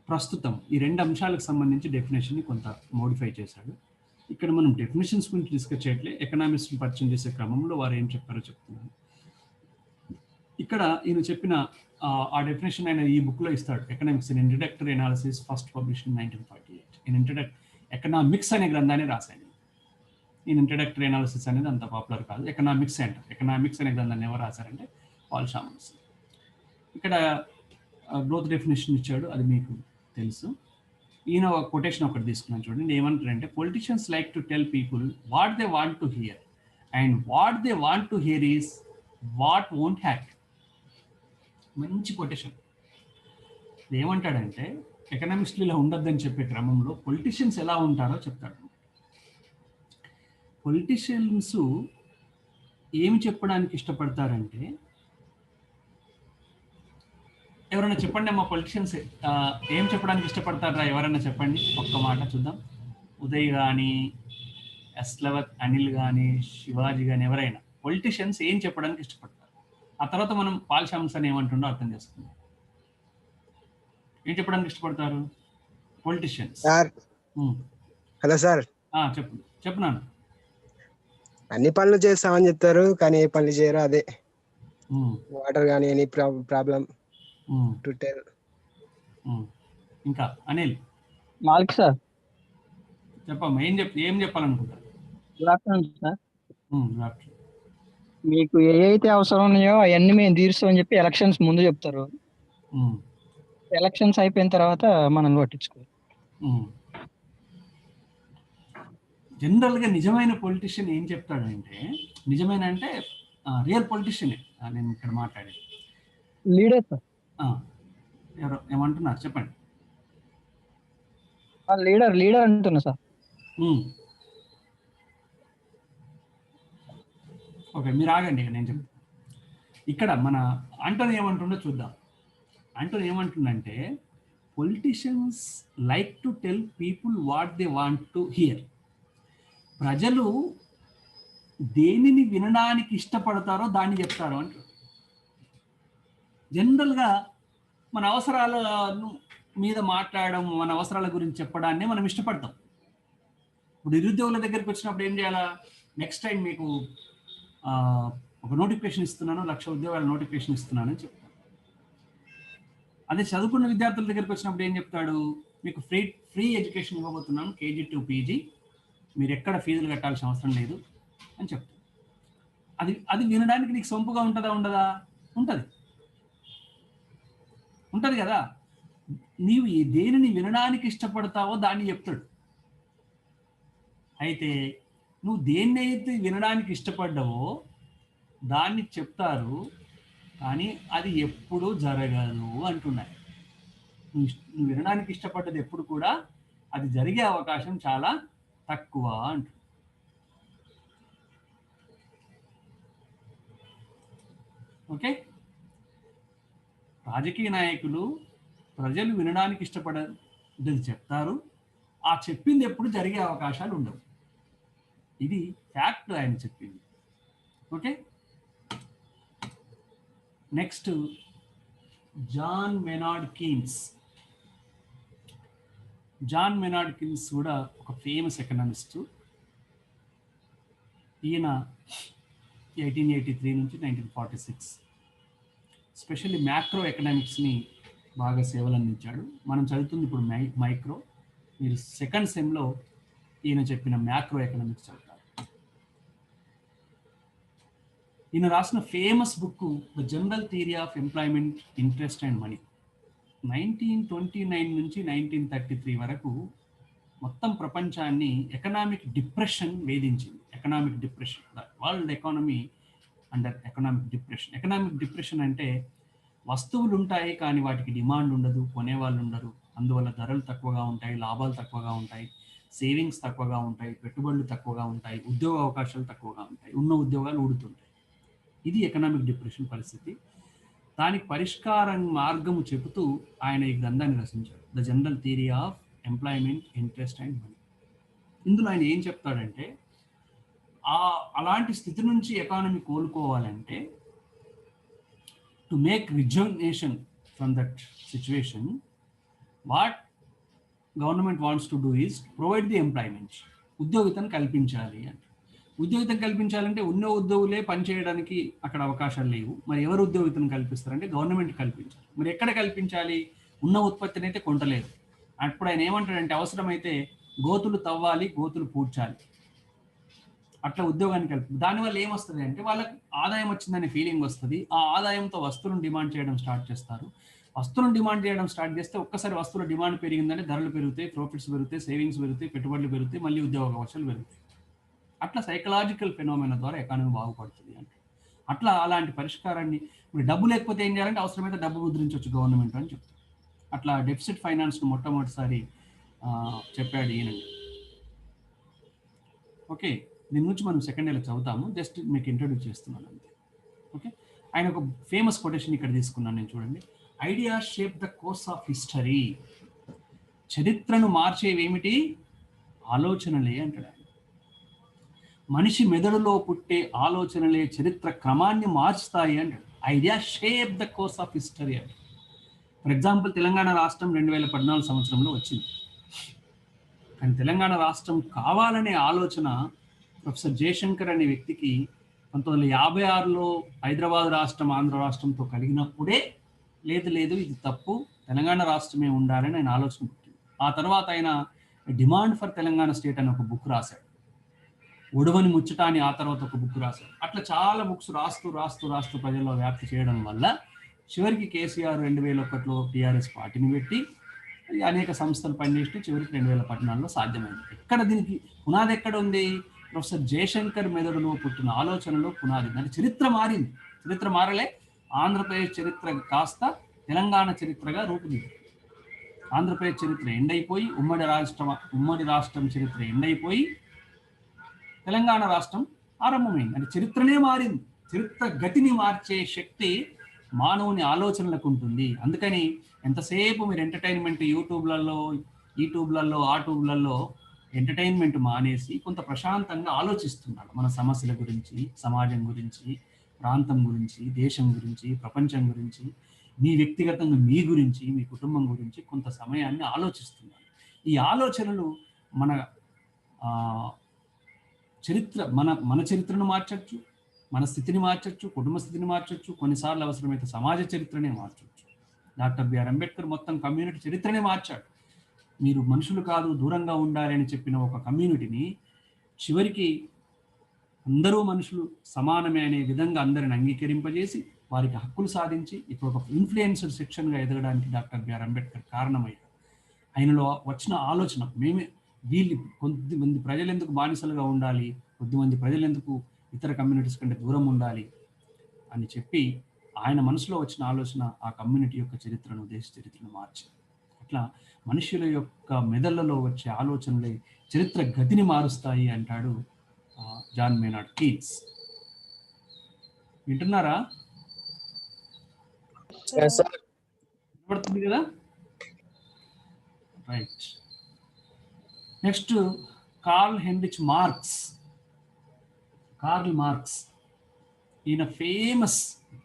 ప్రస్తుతం ఈ రెండు అంశాలకు సంబంధించి డెఫినేషన్ని కొంత మోడిఫై చేశాడు. ఇక్కడ మనం డెఫినేషన్స్ గురించి డిస్కస్ చేయట్లే, ఎకనామిక్స్ని పరిచయం చేసే క్రమంలో వారు ఏం చెప్పారో చెప్తున్నాను. ఇక్కడ ఈయన చెప్పిన ఆ డెఫినేషన్ ఆయన ఈ బుక్లో ఇస్తాడు, economics in introductory analysis, first publish in 1948. Economics అనే గ్రంథాన్ని రాశాను. ఈయన ఇంట్రడక్టరీ అనాలిసిస్ అనేది అంత పాపులర్ కాదు, ఎకనామిక్స్ అంటారు. ఎకనామిక్స్ అనే గ్రంథాన్ని ఎవరు రాశారంటే పాల్ షాముల్సన్. ఇక్కడ గ్రోత్ డెఫినేషన్ ఇచ్చాడు, అది మీకు తెలుసు. ఈయన ఒక కొటేషన్ ఒకటి తీసుకున్నాను చూడండి. ఏమంటారంటే, politicians like to tell people what they want to here and what they want to here is what won't happy. మంచి కొటేషన్. ఏమంటాడంటే, ఎకనామిక్స్లో ఇలా ఉండొద్దని చెప్పే క్రమంలో పొలిటీషియన్స్ ఎలా ఉంటారో చెప్తాడు. పొలిటీషియన్స్ ఏమి చెప్పడానికి ఇష్టపడతారంటే, ఎవరైనా చెప్పండి అమ్మా, పొలిటీషియన్స్ ఏం చెప్పడానికి ఇష్టపడతారా? ఎవరైనా చెప్పండి, ఒక్క మాట చూద్దాం. ఉదయ్ కానీ, ఎస్లవత్ అనిల్ కానీ, శివాజీ కానీ, ఎవరైనా పొలిటీషియన్స్ ఏం చెప్పడానికి ఇష్టపడతారు? ఆ తర్వాత మనం పాల్ షాముల్సన్ ఏమంటుండో అర్థం చేసుకుందాం. ఏం చెప్పడానికి ఇష్టపడతారు పొలిటీషియన్స్? హలో సార్, చెప్పు నాన్న. అన్ని పనులు చేస్తామని చెప్తారు కానీ ఏ పనులు చేయరు. అదే వాటర్ కానీ ఎనీ ప్రాబ్లం టు టెల్. ఇంకా అనిల్ మాలిక్ సార్ చెప్పమ్మా, ఏం చెప్పాలనుకుంటారు? Good afternoon sir. మీకు ఏవైతే అవసరం ఉన్నాయో అవన్నీ మేము తీరుస్తామని చెప్పి ఎలక్షన్స్ ముందు చెప్తారు. ఎలక్షన్స్ అయిపోయిన తర్వాత మనల్ని పట్టించుకోరు. జనరల్గా నిజమైన పొలిటీషియన్ ఏం చెప్తాడంటే, నిజమైన అంటే రియల్ పొలిటీషియనే నేను ఇక్కడ మాట్లాడేది. Leader sir. ఎవరు ఏమంటున్నారు చెప్పండి. లీడర్ అంటున్నా సార్. ఓకే, మీరు ఆగండి, నేను చెప్తాను. ఇక్కడ మన ఆంటోనీ ఏమంటుండో చూద్దాం. ఆంటోనీ ఏమంటుండంటే, politicians like to tell people what they want to hear. ప్రజలు దేనిని వినడానికి ఇష్టపడతారో దాన్ని చెప్తారు అంటారు. జనరల్గా మన అవసరాలను మీద మాట్లాడడం, మన అవసరాల గురించి చెప్పడాన్ని మనం ఇష్టపడతాం. ఇప్పుడు నిరుద్యోగుల దగ్గరికి వచ్చినప్పుడు ఏం చేయాలా? నెక్స్ట్ టైం మీకు ఒక నోటిఫికేషన్ ఇస్తున్నాను, 1,00,000 ఉద్యోగాల నోటిఫికేషన్ ఇస్తున్నాను అని చెప్తాను. అదే చదువుకున్న విద్యార్థుల దగ్గరికి వచ్చినప్పుడు ఏం చెప్తాడు? మీకు ఫ్రీ ఎడ్యుకేషన్ ఇవ్వబోతున్నాను, KG to PG, మీరు ఎక్కడ ఫీజులు కట్టాల్సిన అవసరం లేదు అని చెప్తాడు. అది అది వినడానికి నీకు సొంపుగా ఉంటుందా ఉండదా? ఉంటుంది ఉంటుంది కదా. నీవు దేనిని వినడానికి ఇష్టపడతావో దాన్ని చెప్తాడు. అయితే నువ్వు దేన్నైతే వినడానికి ఇష్టపడ్డావో దాన్ని చెప్తారు, కానీ అది ఎప్పుడూ జరగదు అంటున్నాయి. నువ్వు వినడానికి ఇష్టపడ్డది ఎప్పుడు కూడా అది జరిగే అవకాశం చాలా తక్కువ అంటు. ఓకే, రాజకీయ నాయకులు ప్రజలు వినడానికి ఇష్టపడేది చెప్తారు, ఆ చెప్పింది ఎప్పుడు జరిగే అవకాశాలు ఉండవు. ఇది ఫ్యాక్ట్ ఆయన చెప్పింది. Okay, next John Maynard Keynes. John Maynard Keynes కూడా ఒక ఫేమస్ ఎకనామిస్టు. ఈయన 1883 నుంచి 1946 స్పెషల్లీ మ్యాక్రో ఎకనామిక్స్ని బాగా సేవలు అందించాడు. మనం చదువుతుంది ఇప్పుడు మైక్రో. మీరు సెకండ్ సెమ్లో ఈయన చెప్పిన మ్యాక్రో ఎకనామిక్స్ చదువుతారు. ఈయన రాసిన famous book the general theory of employment, interest and money. 1929 నుంచి 1933 వరకు మొత్తం ప్రపంచాన్ని ఎకనామిక్ డిప్రెషన్ వేధించింది. Economic depression, the world economy under economic depression. Economic depression అంటే వస్తువులు ఉంటాయి కానీ వాటికి డిమాండ్ ఉండదు, కొనేవాళ్ళు ఉండరు, అందువల్ల ధరలు తక్కువగా ఉంటాయి, లాభాలు తక్కువగా ఉంటాయి, సేవింగ్స్ తక్కువగా ఉంటాయి, పెట్టుబడులు తక్కువగా ఉంటాయి, ఉద్యోగ అవకాశాలు తక్కువగా ఉంటాయి, ఉన్న ఉద్యోగాలు ఊడుతుంటాయి. ఇది ఎకనామిక్ డిప్రెషన్ పరిస్థితి. దానికి పరిష్కారం మార్గము చెబుతూ ఆయన ఈ గ్రంథాన్ని రచించాడు, the general theory of employment, interest and money. ఇందులో ఆయన ఏం చెప్తాడంటే, అలాంటి స్థితి నుంచి ఎకానమీ కోలుకోవాలంటే, to make reservation from that situation, what government wants to do is provide the employment. ఉద్యోగితను కల్పించాలి అంటే, ఉద్యోగితం కల్పించాలంటే ఉన్న ఉద్యోగులే పనిచేయడానికి అక్కడ అవకాశాలు లేవు. మరి ఎవరు ఉద్యోగితను కల్పిస్తారంటే గవర్నమెంట్ కల్పించాలి. మరి ఎక్కడ కల్పించాలి? ఉన్న ఉత్పత్తిని అయితే కొంటలేదు. అప్పుడు ఆయన ఏమంటాడంటే, అవసరమైతే గోతులు తవ్వాలి, గోతులు పూడ్చాలి, అట్లా ఉద్యోగాన్ని కలిపి. దానివల్ల ఏమొస్తుంది అంటే వాళ్ళకి ఆదాయం వచ్చిందనే ఫీలింగ్ వస్తుంది. ఆ ఆదాయంతో వస్తువులను డిమాండ్ చేయడం స్టార్ట్ చేస్తారు. వస్తువులను డిమాండ్ చేయడం స్టార్ట్ చేస్తే ఒక్కసారి వస్తువుల డిమాండ్ పెరిగిందంటే ధరలు పెరుగుతాయి, ప్రాఫిట్స్ పెరుగుతాయి, సేవింగ్స్ పెరుగుతాయి, పెట్టుబడులు పెరుగుతాయి, మళ్ళీ ఉద్యోగ అవకాశాలు పెరుగుతాయి. అట్లా సైకలాజికల్ ఫెనోమెనా ద్వారా ఎకానమీ బాగుపడుతుంది అంటే. అట్లా అలాంటి పరిష్కారాన్ని, ఇప్పుడు డబ్బు లేకపోతే ఏం చేయాలంటే అవసరమైతే డబ్బు ముద్రించవచ్చు గవర్నమెంట్ అని చెప్తారు. అట్లా డెఫిసిట్ ఫైనాన్స్ను మొట్టమొదటిసారి చెప్పాడు ఈయనండి. ఓకే, దీని నుంచి మనం సెకండ్ ఇయర్లో చదువుతాము, జస్ట్ మీకు ఇంట్రొడ్యూస్ చేస్తున్నాను అంతే. ఓకే, ఆయన ఒక ఫేమస్ కొటేషన్ ఇక్కడ తీసుకున్నాను నేను, చూడండి. Idea shape the course of history. చరిత్రను మార్చేవేమిటి? ఆలోచనలే అంటాడు ఆయన. మనిషి మెదడులో పుట్టే ఆలోచనలే చరిత్ర క్రమాన్ని మార్చుతాయి అంటాడు. Idea shape the course of history అంటే. ఫర్ ఎగ్జాంపుల్, తెలంగాణ రాష్ట్రం 2014 సంవత్సరంలో వచ్చింది. కానీ తెలంగాణ రాష్ట్రం కావాలనే ఆలోచన ప్రొఫెసర్ జయశంకర్ అనే వ్యక్తికి 1956లో హైదరాబాద్ రాష్ట్రం ఆంధ్ర రాష్ట్రంతో కలిగినప్పుడే లేదు ఇది తప్పు, తెలంగాణ రాష్ట్రమే ఉండాలని ఆయన ఆలోచన పుట్టింది. ఆ తర్వాత ఆయన డిమాండ్ ఫర్ తెలంగాణ స్టేట్ అని ఒక బుక్ రాశాడు. ఒడవని ముచ్చట అని ఆ తర్వాత ఒక బుక్ రాశాడు. అట్లా చాలా బుక్స్ రాస్తూ ప్రజల్లో వ్యాప్తి చేయడం వల్ల చివరికి కేసీఆర్ 2001లో టీఆర్ఎస్ పార్టీని పెట్టి అనేక సంస్థలు పనిచేసి చివరికి 2014లో సాధ్యమైంది. ఎక్కడ దీనికి పునాది ఎక్కడ ఉంది? ప్రొఫెసర్ జయశంకర్ మెదడులో పుట్టిన ఆలోచనలో పునాది. అంటే చరిత్ర మారింది. చరిత్ర మారలే, ఆంధ్రప్రదేశ్ చరిత్ర కాస్త తెలంగాణ చరిత్రగా రూపుదిద్దింది. ఆంధ్రప్రదేశ్ చరిత్ర ఎండైపోయి ఉమ్మడి రాష్ట్రం చరిత్ర ఎండైపోయి తెలంగాణ రాష్ట్రం ఆరంభమైంది. అంటే చరిత్రనే మారింది. చరిత్ర గతిని మార్చే శక్తి మానవుని ఆలోచనలకు ఉంటుంది. అందుకని ఎంతసేపు మీరు ఎంటర్టైన్మెంట్ యూట్యూబ్లలో ఆ ట్యూబ్లలో ఎంటర్టైన్మెంట్ మానేసి కొంత ప్రశాంతంగా ఆలోచిస్తున్నాడు. మన సమస్యల గురించి, సమాజం గురించి, ప్రాంతం గురించి, దేశం గురించి, ప్రపంచం గురించి, మీ వ్యక్తిగతంగా మీ గురించి, మీ కుటుంబం గురించి కొంత సమయాన్ని ఆలోచిస్తున్నాడు. ఈ ఆలోచనలు మన చరిత్రను మార్చచ్చు, మన స్థితిని మార్చచ్చు, కుటుంబ స్థితిని మార్చచ్చు, కొన్నిసార్లు అవసరమైతే సమాజ చరిత్రనే మార్చవచ్చు. డాక్టర్ బిఆర్ అంబేద్కర్ మొత్తం కమ్యూనిటీ చరిత్రనే మార్చాడు. మీరు మనుషులు కాదు, దూరంగా ఉండాలి అని చెప్పిన ఒక కమ్యూనిటీని చివరికి అందరూ మనుషులు సమానమే అనే విధంగా అందరిని అంగీకరింపజేసి వారికి హక్కులు సాధించి ఇప్పుడు ఒక ఇన్ఫ్లుయెన్సర్ సెక్షన్గా ఎదగడానికి డాక్టర్ బిఆర్ అంబేద్కర్ కారణమయ్యారు. ఆయనలో వచ్చిన ఆలోచన వీళ్ళు కొద్దిమంది ప్రజలు ఎందుకు బానిసలుగా ఉండాలి, కొద్దిమంది ప్రజలు ఎందుకు ఇతర కమ్యూనిటీస్ కంటే దూరం ఉండాలి అని చెప్పి ఆయన మనసులో వచ్చిన ఆలోచన ఆ కమ్యూనిటీ యొక్క చరిత్రను, దేశ చరిత్రను మార్చింది. అట్లా మనుషుల యొక్క మెదళ్లలో వచ్చే ఆలోచనలే చరిత్ర గతిని మారుస్తాయి అంటాడు జాన్ మేనార్డ్ కీన్స్. వింటున్నారా? వినపడుతుంది కదా? రైట్. Next Karl Marx. ఈయన ఫేమస్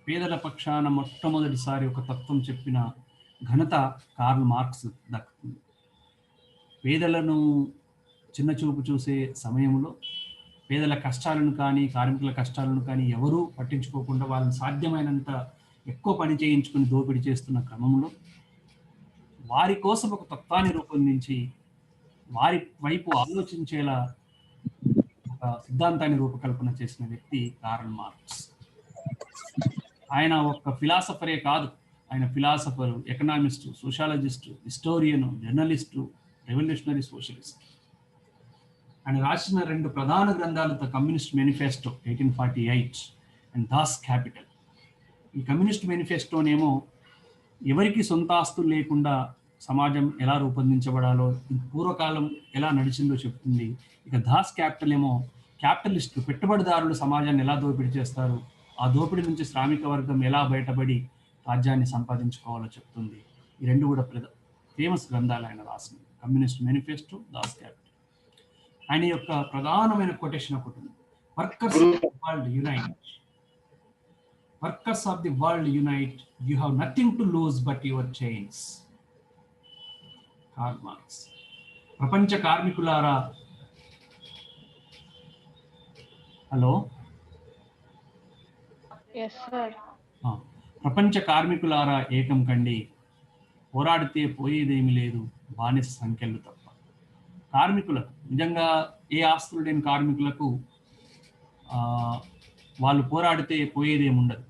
పేదల పక్షాన మొట్టమొదటిసారి ఒక తత్వం చెప్పిన ఘనత కార్ల్ మార్క్స్ దక్కుతుంది. పేదలను చిన్నచూపు చూసే సమయంలో పేదల కష్టాలను కానీ కార్మికుల కష్టాలను కానీ ఎవరూ పట్టించుకోకుండా వాళ్ళని సాధ్యమైనంత ఎక్కువ పని చేయించుకుని దోపిడీ చేస్తున్న క్రమంలో వారి కోసం ఒక తత్వాన్ని రూపొందించి వారి వైపు ఆలోచించేలా ఒక సిద్ధాంతాన్ని రూపకల్పన చేసిన వ్యక్తి కార్ల్ మార్క్స్. ఆయన ఒక ఫిలాసఫరే కాదు, ఆయన philosopher, economist, సోషాలజిస్టు, హిస్టోరియను, journalist, revolutionary socialist. ఆయన రాసిన 2 ప్రధాన గ్రంథాలు the communist manifesto 1848 and Das capital. ఈ కమ్యూనిస్ట్ మేనిఫెస్టోనేమో ఎవరికి సొంత ఆస్తులు లేకుండా సమాజం ఎలా రూపొందించబడాలో, పూర్వకాలం ఎలా నడిచిందో చెప్తుంది. ఇక దాస్ క్యాపిటల్ ఏమో క్యాపిటలిస్టులు, పెట్టుబడిదారులు సమాజాన్ని ఎలా దోపిడీ చేస్తారు, ఆ దోపిడీ నుంచి శ్రామిక వర్గం ఎలా బయటపడి రాజ్యాన్ని సంపాదించుకోవాలో చెప్తుంది. ఈ 2 కూడా ఫేమస్ గ్రంథాలు ఆయన రాసింది, కమ్యూనిస్ట్ మేనిఫెస్టో, దాస్ క్యాపిటల్. ఆయన యొక్క ప్రధానమైన కొటేషన్ ఒకటి ఉంది, workers of the world unite, you have nothing to lose but your chains. Karl Marx. ప్రపంచ కార్మికులారా, హలో, ప్రపంచ కార్మికులారా ఏకం కండి, పోరాడితే పోయేదేమి లేదు, బానిస సంఖ్యలు తప్ప. కార్మికులకు, నిజంగా ఏ ఆస్తులు లేని కార్మికులకు వాళ్ళు పోరాడితే పోయేదేమి ఉండదు.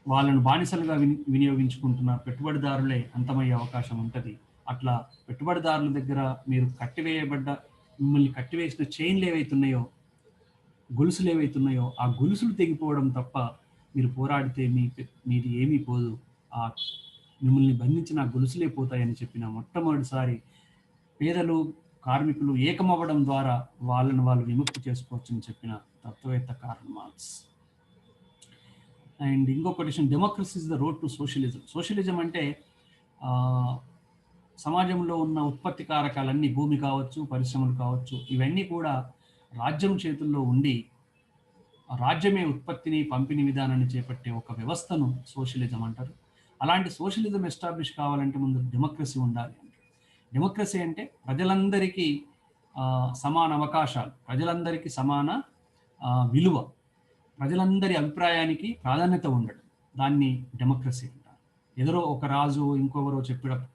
వాళ్ళను బానిసలుగా వినియోగించుకుంటున్న పెట్టుబడిదారులే అంతమయ్యే అవకాశం ఉంటుంది. అట్లా పెట్టుబడిదారుల దగ్గర మీరు మిమ్మల్ని కట్టివేసిన చైన్లు ఏవైతున్నాయో, గొలుసులు ఏవైతున్నాయో, ఆ గొలుసులు తెగిపోవడం తప్ప మీరు పోరాడితే మీది ఏమీ పోదు, ఆ మిమ్మల్ని బంధించిన గొలుసులే పోతాయని చెప్పిన మొట్టమొదటిసారి పేదలు, కార్మికులు ఏకమవ్వడం ద్వారా వాళ్ళను వాళ్ళు విముక్తి చేసుకోవచ్చని చెప్పిన తత్వవేత్త కార్ల్ మార్క్స్. అండ్ ఇంకో quotation, democracy is the road to socialism. Socialism అంటే సమాజంలో ఉన్న ఉత్పత్తి కారకాలన్నీ, భూమి కావచ్చు, పరిశ్రమలు కావచ్చు, ఇవన్నీ కూడా రాజ్యం చేతుల్లో ఉండి రాజ్యమే ఉత్పత్తిని, పంపిణీ విధానాన్ని చేపట్టే ఒక వ్యవస్థను సోషలిజం అంటారు. అలాంటి సోషలిజం ఎస్టాబ్లిష్ కావాలంటే ముందు డెమోక్రసీ ఉండాలి. డెమోక్రసీ అంటే ప్రజలందరికీ సమాన అవకాశాలు, ప్రజలందరికీ సమాన విలువ, ప్రజలందరి అభిప్రాయానికి ప్రాధాన్యత ఉండడం, దాన్ని డెమోక్రసీ అంటారు. ఎదురో ఒక రాజు ఇంకొకరో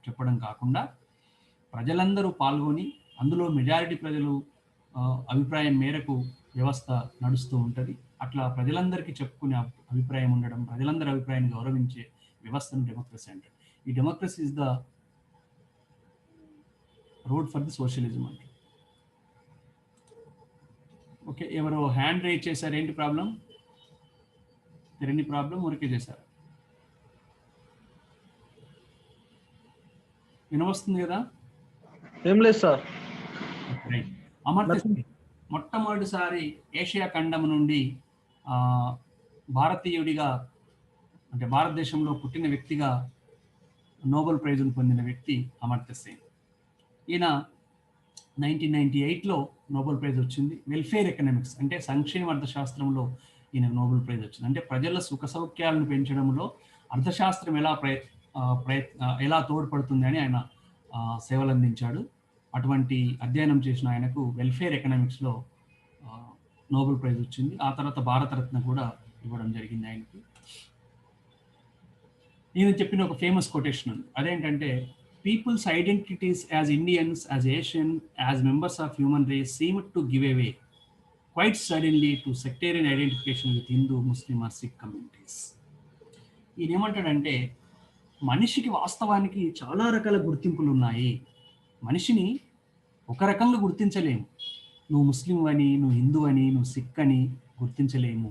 చెప్పడం కాకుండా ప్రజలందరూ పాల్గొని అందులో మెజారిటీ ప్రజలు అభిప్రాయం మేరకు వ్యవస్థ నడుస్తూ ఉంటుంది. అట్లా ప్రజలందరికీ చెప్పుకునే అభిప్రాయం ఉండడం, ప్రజలందరి అభిప్రాయాన్ని గౌరవించే వ్యవస్థను డెమోక్రసీ అంటారు. ఈ democracy is the road for the socialism అంటారు. ఓకే, ఎవరో హ్యాండ్ రైజ్ చేశారు, ఏంటి ప్రాబ్లం? ఎన్ని ప్రాబ్లం ఊరికే చేశారు? వినవస్తుంది కదా? ఏం లేదు సార్. అమర్త్య సేన్ మొట్టమొదటిసారి ఏషియా ఖండం నుండి భారతీయుడిగా, అంటే భారతదేశంలో పుట్టిన వ్యక్తిగా నోబెల్ ప్రైజ్ను పొందిన వ్యక్తి అమర్త్య సేన్. ఈయన 1998లో నోబెల్ ప్రైజ్ వచ్చింది. వెల్ఫేర్ ఎకనామిక్స్ అంటే సంక్షేమ అర్థశాస్త్రంలో ఈయనకు నోబెల్ ప్రైజ్ వచ్చింది. అంటే ప్రజల సుఖ సౌఖ్యాలను పెంచడంలో అర్థశాస్త్రం ఎలా తోడ్పడుతుంది అని ఆయన సేవలు అందించాడు. అటువంటి అధ్యయనం చేసిన ఆయనకు వెల్ఫేర్ ఎకనామిక్స్లో నోబెల్ ప్రైజ్ వచ్చింది. ఆ తర్వాత భారతరత్న కూడా ఇవ్వడం జరిగింది ఆయనకి. ఈయన చెప్పిన ఒక ఫేమస్ కొటేషన్ ఉంది, అదేంటంటే people's identities as Indians, as Asian, as members of human race seem to give away quite suddenly to sectarian identification with Hindu, Muslim or Sikh communities. ఈయన ఏమంటాడంటే మనిషికి వాస్తవానికి చాలా రకాల గుర్తింపులు ఉన్నాయి. మనిషిని ఒక రకంగా గుర్తించలేము. నువ్వు ముస్లిం అని, నువ్వు హిందూ అని, నువ్వు సిక్ అని గుర్తించలేము.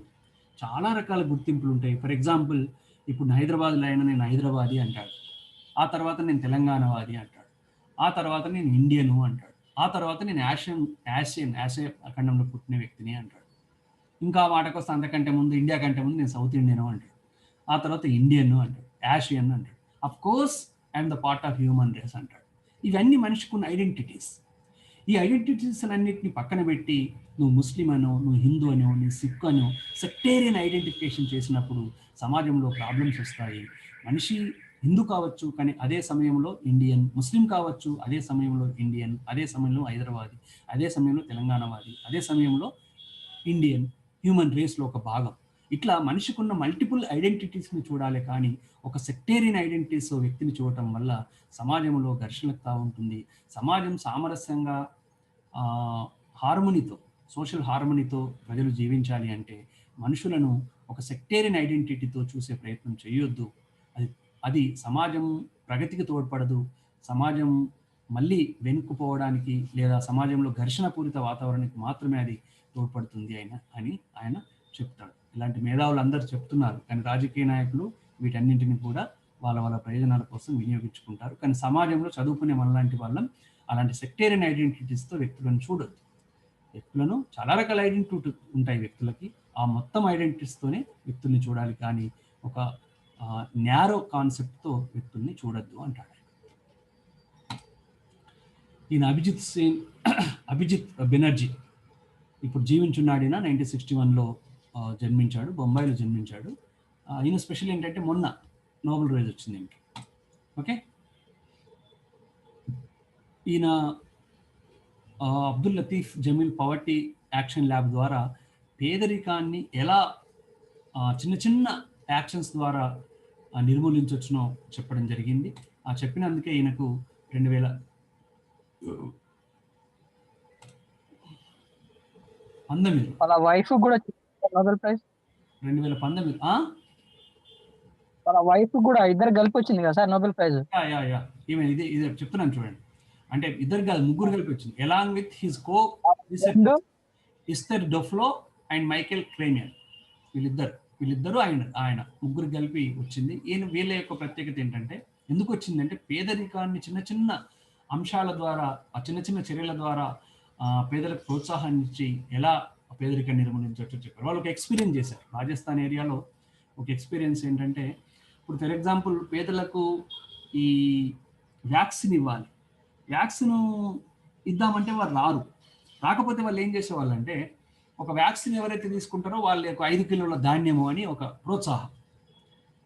చాలా రకాల గుర్తింపులు ఉంటాయి. ఫర్ ఎగ్జాంపుల్, ఇప్పుడు హైదరాబాద్లో అయినా నేను హైదరాబాదీ అంటాడు, ఆ తర్వాత నేను తెలంగాణవాది అంటాడు, ఆ తర్వాత నేను ఇండియను అంటాడు, ఆ తర్వాత నేను ఆసియా ఖండంలో పుట్టిన వ్యక్తిని అంటాడు. ఇంకా మాటకు వస్తే అంతకంటే ముందు, ఇండియా కంటే ముందు నేను సౌత్ ఇండియను అంటాడు, ఆ తర్వాత ఇండియన్ అంటాడు, ఆసియన్ అంటాడు, of course I'm the part of human race అంటాడు. ఇవన్నీ మనిషికి ఉన్న ఐడెంటిటీస్. ఈ ఐడెంటిటీస్ అన్నిటిని పక్కన పెట్టి నువ్వు ముస్లిం అనో, నువ్వు హిందూ అనో, నువ్వు సిక్ అనో సెక్టేరియన్ ఐడెంటిఫికేషన్ చేసినప్పుడు సమాజంలో ప్రాబ్లమ్స్ వస్తాయి. మనిషి హిందూ కావచ్చు, కానీ అదే సమయంలో ఇండియన్, ముస్లిం కావచ్చు, అదే సమయంలో ఇండియన్, అదే సమయంలో హైదరాబాదీ, అదే సమయంలో తెలంగాణవాది, అదే సమయంలో ఇండియన్, హ్యూమన్ రేస్లో ఒక భాగం. ఇట్లా మనిషికి ఉన్న మల్టిపుల్ ఐడెంటిటీస్ని చూడాలి, కానీ ఒక సెక్టేరియన్ ఐడెంటిటీస్ వ్యక్తిని చూడటం వల్ల సమాజంలో ఘర్షణకు తాగుంటుంది. సమాజం సామరస్యంగా హార్మోనీతో, సోషల్ హార్మోనీతో ప్రజలు జీవించాలి అంటే మనుషులను ఒక సెక్టేరియన్ ఐడెంటిటీతో చూసే ప్రయత్నం చేయొద్దు. అది సమాజం ప్రగతికి తోడ్పడదు. సమాజం మళ్ళీ వెనుక్కుపోవడానికి లేదా సమాజంలో ఘర్షణపూరిత వాతావరణానికి మాత్రమే అది తోడ్పడుతుంది అని ఆయన చెప్తాడు. ఇలాంటి మేధావులు అందరూ చెప్తున్నారు, కానీ రాజకీయ నాయకులు వీటన్నింటినీ కూడా వాళ్ళ ప్రయోజనాల కోసం వినియోగించుకుంటారు. కానీ సమాజంలో చదువుకునే మనలాంటి వాళ్ళం అలాంటి సెక్టేరియన్ ఐడెంటిటీస్తో వ్యక్తులను చూడొద్దు. వ్యక్తులను చాలా రకాల ఐడెంటిటీ ఉంటాయి వ్యక్తులకి, ఆ మొత్తం ఐడెంటిటీస్తోనే వ్యక్తుల్ని చూడాలి, కానీ ఒక న్యారో కాన్సెప్ట్తో వ్యక్తుల్ని చూడొద్దు అంటాడు. ఈయన అభిజిత్ బెనర్జీ ఇప్పుడు జీవించున్నాడు. 1961లో జన్మించాడు, బొంబాయిలో జన్మించాడు. ఈయన స్పెషల్ ఏంటంటే మొన్న నోబెల్ ప్రైజ్ వచ్చింది ఈయనకి. ఓకే, ఈయన Abdul Latif Jameel poverty action lab ద్వారా పేదరికాన్ని ఎలా చిన్న చిన్న యాక్షన్స్ ద్వారా నిర్మూలించవచ్చునో చెప్పడం జరిగింది. ఆ చెప్పినందుకే ఈయనకు 2019 వాళ్ళ వైఫ్ కూడా నోబెల్ ప్రైజ్ 2019 వాళ్ళ వైఫ్ కూడా ఇద్దరు కలిపి వచ్చింది కదా సార్ నోబెల్ ప్రైజ్. ఈమె ఇదే చెప్తున్నాను చూడండి. అంటే ఇద్దరు కాదు, ముగ్గురు కలిపి వచ్చింది. Along with his co Esther Duflo and Michael Kremer, వీళ్ళిద్దరూ ఆయన ముగ్గురు కలిపి వచ్చింది. వీళ్ళ యొక్క ప్రత్యేకత ఏంటంటే, ఎందుకు వచ్చిందంటే పేదరికాన్ని చిన్న చిన్న అంశాల ద్వారా, ఆ చిన్న చిన్న చర్యల ద్వారా పేదలకు ప్రోత్సాహాన్ని ఇచ్చి ఎలా పేదరికాన్ని నిర్మూలించవచ్చో చెప్పారు. వాళ్ళు ఒక ఎక్స్పీరియన్స్ చేశారు. రాజస్థాన్ ఏరియాలో ఒక ఎక్స్పీరియన్స్ ఏంటంటే, ఇప్పుడు ఫర్ ఎగ్జాంపుల్ పేదలకు ఈ వ్యాక్సిన్ ఇవ్వాలి, వ్యాక్సిన్ ఇద్దామంటే వారు రాకపోతే వాళ్ళు ఏం చేసేవాళ్ళు అంటే, ఒక వ్యాక్సిన్ ఎవరైతే తీసుకుంటారో వాళ్ళకి 5 కిలోల ధాన్యము అని ఒక ప్రోత్సాహం.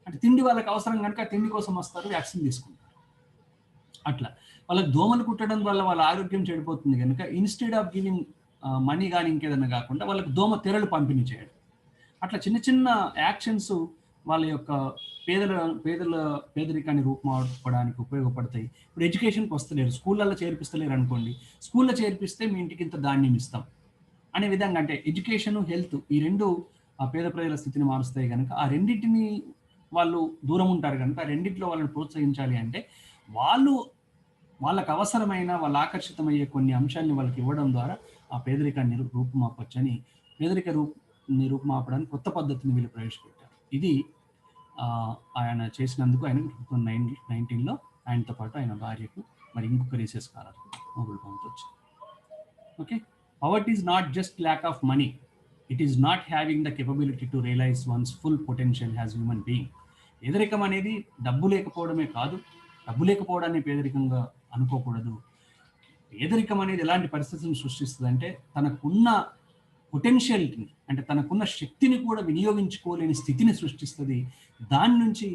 అంటే తిండి వాళ్ళకి అవసరం కనుక తిండి కోసం వస్తారు, వ్యాక్సిన్ తీసుకుంటారు. అట్లా వాళ్ళకి దోమలు కుట్టడం వల్ల వాళ్ళ ఆరోగ్యం చెడిపోతుంది కనుక ఇన్స్టెడ్ ఆఫ్ గివింగ్ మనీ కానీ ఇంకేదన్నా కాకుండా వాళ్ళకి దోమ తెరలు పంపిణీ చేయడం. అట్లా చిన్న చిన్న యాక్షన్స్ వాళ్ళ యొక్క పేదరికాన్ని రూపుమాపడానికి ఉపయోగపడతాయి. ఇప్పుడు ఎడ్యుకేషన్కి వస్తలేరు, స్కూళ్ళల్లో చేర్పిస్తలేరు అనుకోండి, స్కూల్లో చేర్పిస్తే మీ ఇంటికి ఇంత ధాన్యం ఇస్తాం అనే విధంగా. అంటే ఎడ్యుకేషన్, హెల్త్ ఈ రెండు ఆ పేద ప్రజల స్థితిని మారుస్తాయి కనుక ఆ రెండింటిని వాళ్ళు దూరం ఉంటారు కనుక ఆ రెండింటిలో వాళ్ళని ప్రోత్సహించాలి అంటే వాళ్ళకు అవసరమైన, ఆకర్షితమయ్యే కొన్ని అంశాన్ని వాళ్ళకి ఇవ్వడం ద్వారా ఆ పేదరికాన్ని రూపుమాపొచ్చని, రూపుమాపడానికి కొత్త పద్ధతిని వీళ్ళు ప్రవేశపెట్టారు. ఇది ఆయన చేసినందుకు ఆయన 2019లో ఆయనతో పాటు ఆయన భార్యకు మరి ఇంకొక రీసెర్చ్ స్కాలర్కు నోబెల్ బహుమతి వచ్చింది. Okay, poverty is not just lack of money, it is not having the capability to realize one's full potential as human being. పేదరికం అనేది డబ్బు లేకపోవడమే కాదు, డబ్బు లేకపోవడాన్ని పేదరికంగా అనుకోకూడదు. పేదరికం అనేది ఎలాంటి పరిస్థితులను సృష్టిస్తుంది అంటే, తనకున్న పొటెన్షియల్ని, అంటే తనకున్న శక్తిని కూడా వినియోగించుకోలేని స్థితిని సృష్టిస్తుంది. దాని నుంచి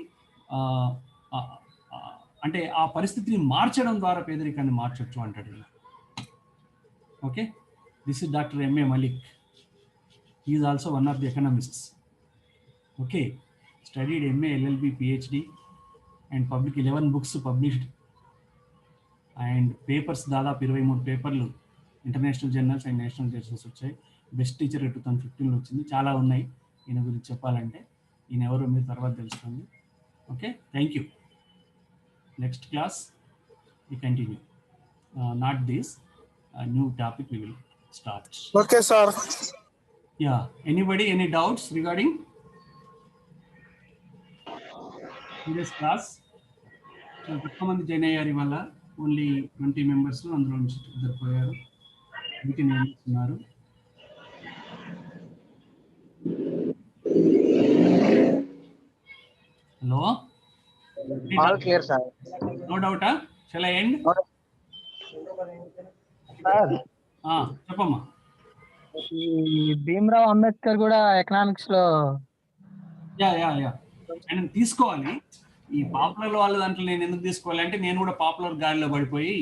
అంటే ఆ పరిస్థితిని మార్చడం ద్వారా పేదరికాన్ని మార్చొచ్చు అంటాడు. Okay, this is Dr. M.A. Malik. He is also one of the economists. Okay, studied MA, LLB, PhD and 11 books published and papers దాదాపు 23 పేపర్లు international journals and national journals వచ్చాయి. బెస్ట్ టీచర్ 2015లో వచ్చింది. చాలా ఉన్నాయి ఈయన గురించి చెప్పాలంటే. ఈయన ఎవరో మీరు తర్వాత తెలుసుకోండి. Okay, thank you. Next class we continue. Not this, a new topic we will start. Okay, sir. Yeah, anybody, any doubts regarding this class? ఎక్కువ మంది జాయిన్ అయ్యారు ఇవాళ. ఓన్లీ 20 మెంబర్స్, అందులో నుంచి ఇద్దరు పోయారు. 18 మెంబర్స్ ఉన్నారు. Hello, all clear sir. No డౌటా? Shall I end? సార్ చెప్పమ్మా. ఈ భీమ్రావ్ అంబేద్కర్ కూడా ఎకనామిక్స్ లో యా ఆయన తీసుకోవాలి. ఈ పాపులర్ వాళ్ళ దాంట్లో నేను ఎందుకు తీసుకోవాలి అంటే, నేను కూడా పాపులర్ గాలిలో పడిపోయి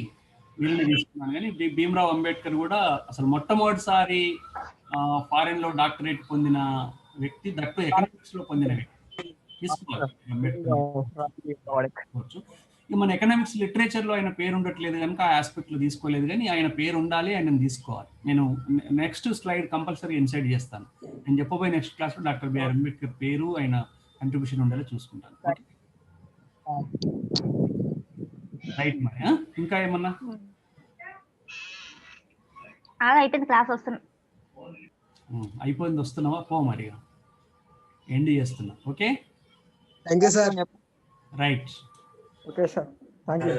వీళ్ళని తీసుకున్నాను. కానీ భీమ్రావ్ అంబేద్కర్ కూడా అసలు మొట్టమొదటిసారి ఫారెన్ లో డాక్టరేట్ పొందిన వ్యక్తి, దట్టు ఎకనామిక్స్ లో పొందిన వ్యక్తి. తీసుకోవాలి అంబేద్కర్. మన ఎకనామిక్స్ లిటరేచర్ లో ఆయన పేరు ఉండట్లేదు కనుక ఆ ఆస్పెక్ట్ లో తీసుకోలేదు. కానీ ఆయన పేరు ఉండాలి, ఆయన తీసుకోవాలి. నేను నెక్స్ట్ స్లైడ్ కంపల్సరీ ఇన్సైడ్ చేస్తాను. నేను చెప్పబోయే నెక్స్ట్ క్లాస్ లో డాక్టర్ బిఆర్ అంబేద్కర్ పేరు, ఆయన కంట్రిబ్యూషన్ ఉండేలా చూసుకుంటాను. రైట్ మరి. ఇంకా ఏమన్నా? అయిపోయింది, క్లాస్ వస్తున్నా. అయిపోయింది, వస్తున్నావా? పో మరి, ఎండ్ చేస్తున్నా. Okay, thank you sir. Right. Okay sir, thank you.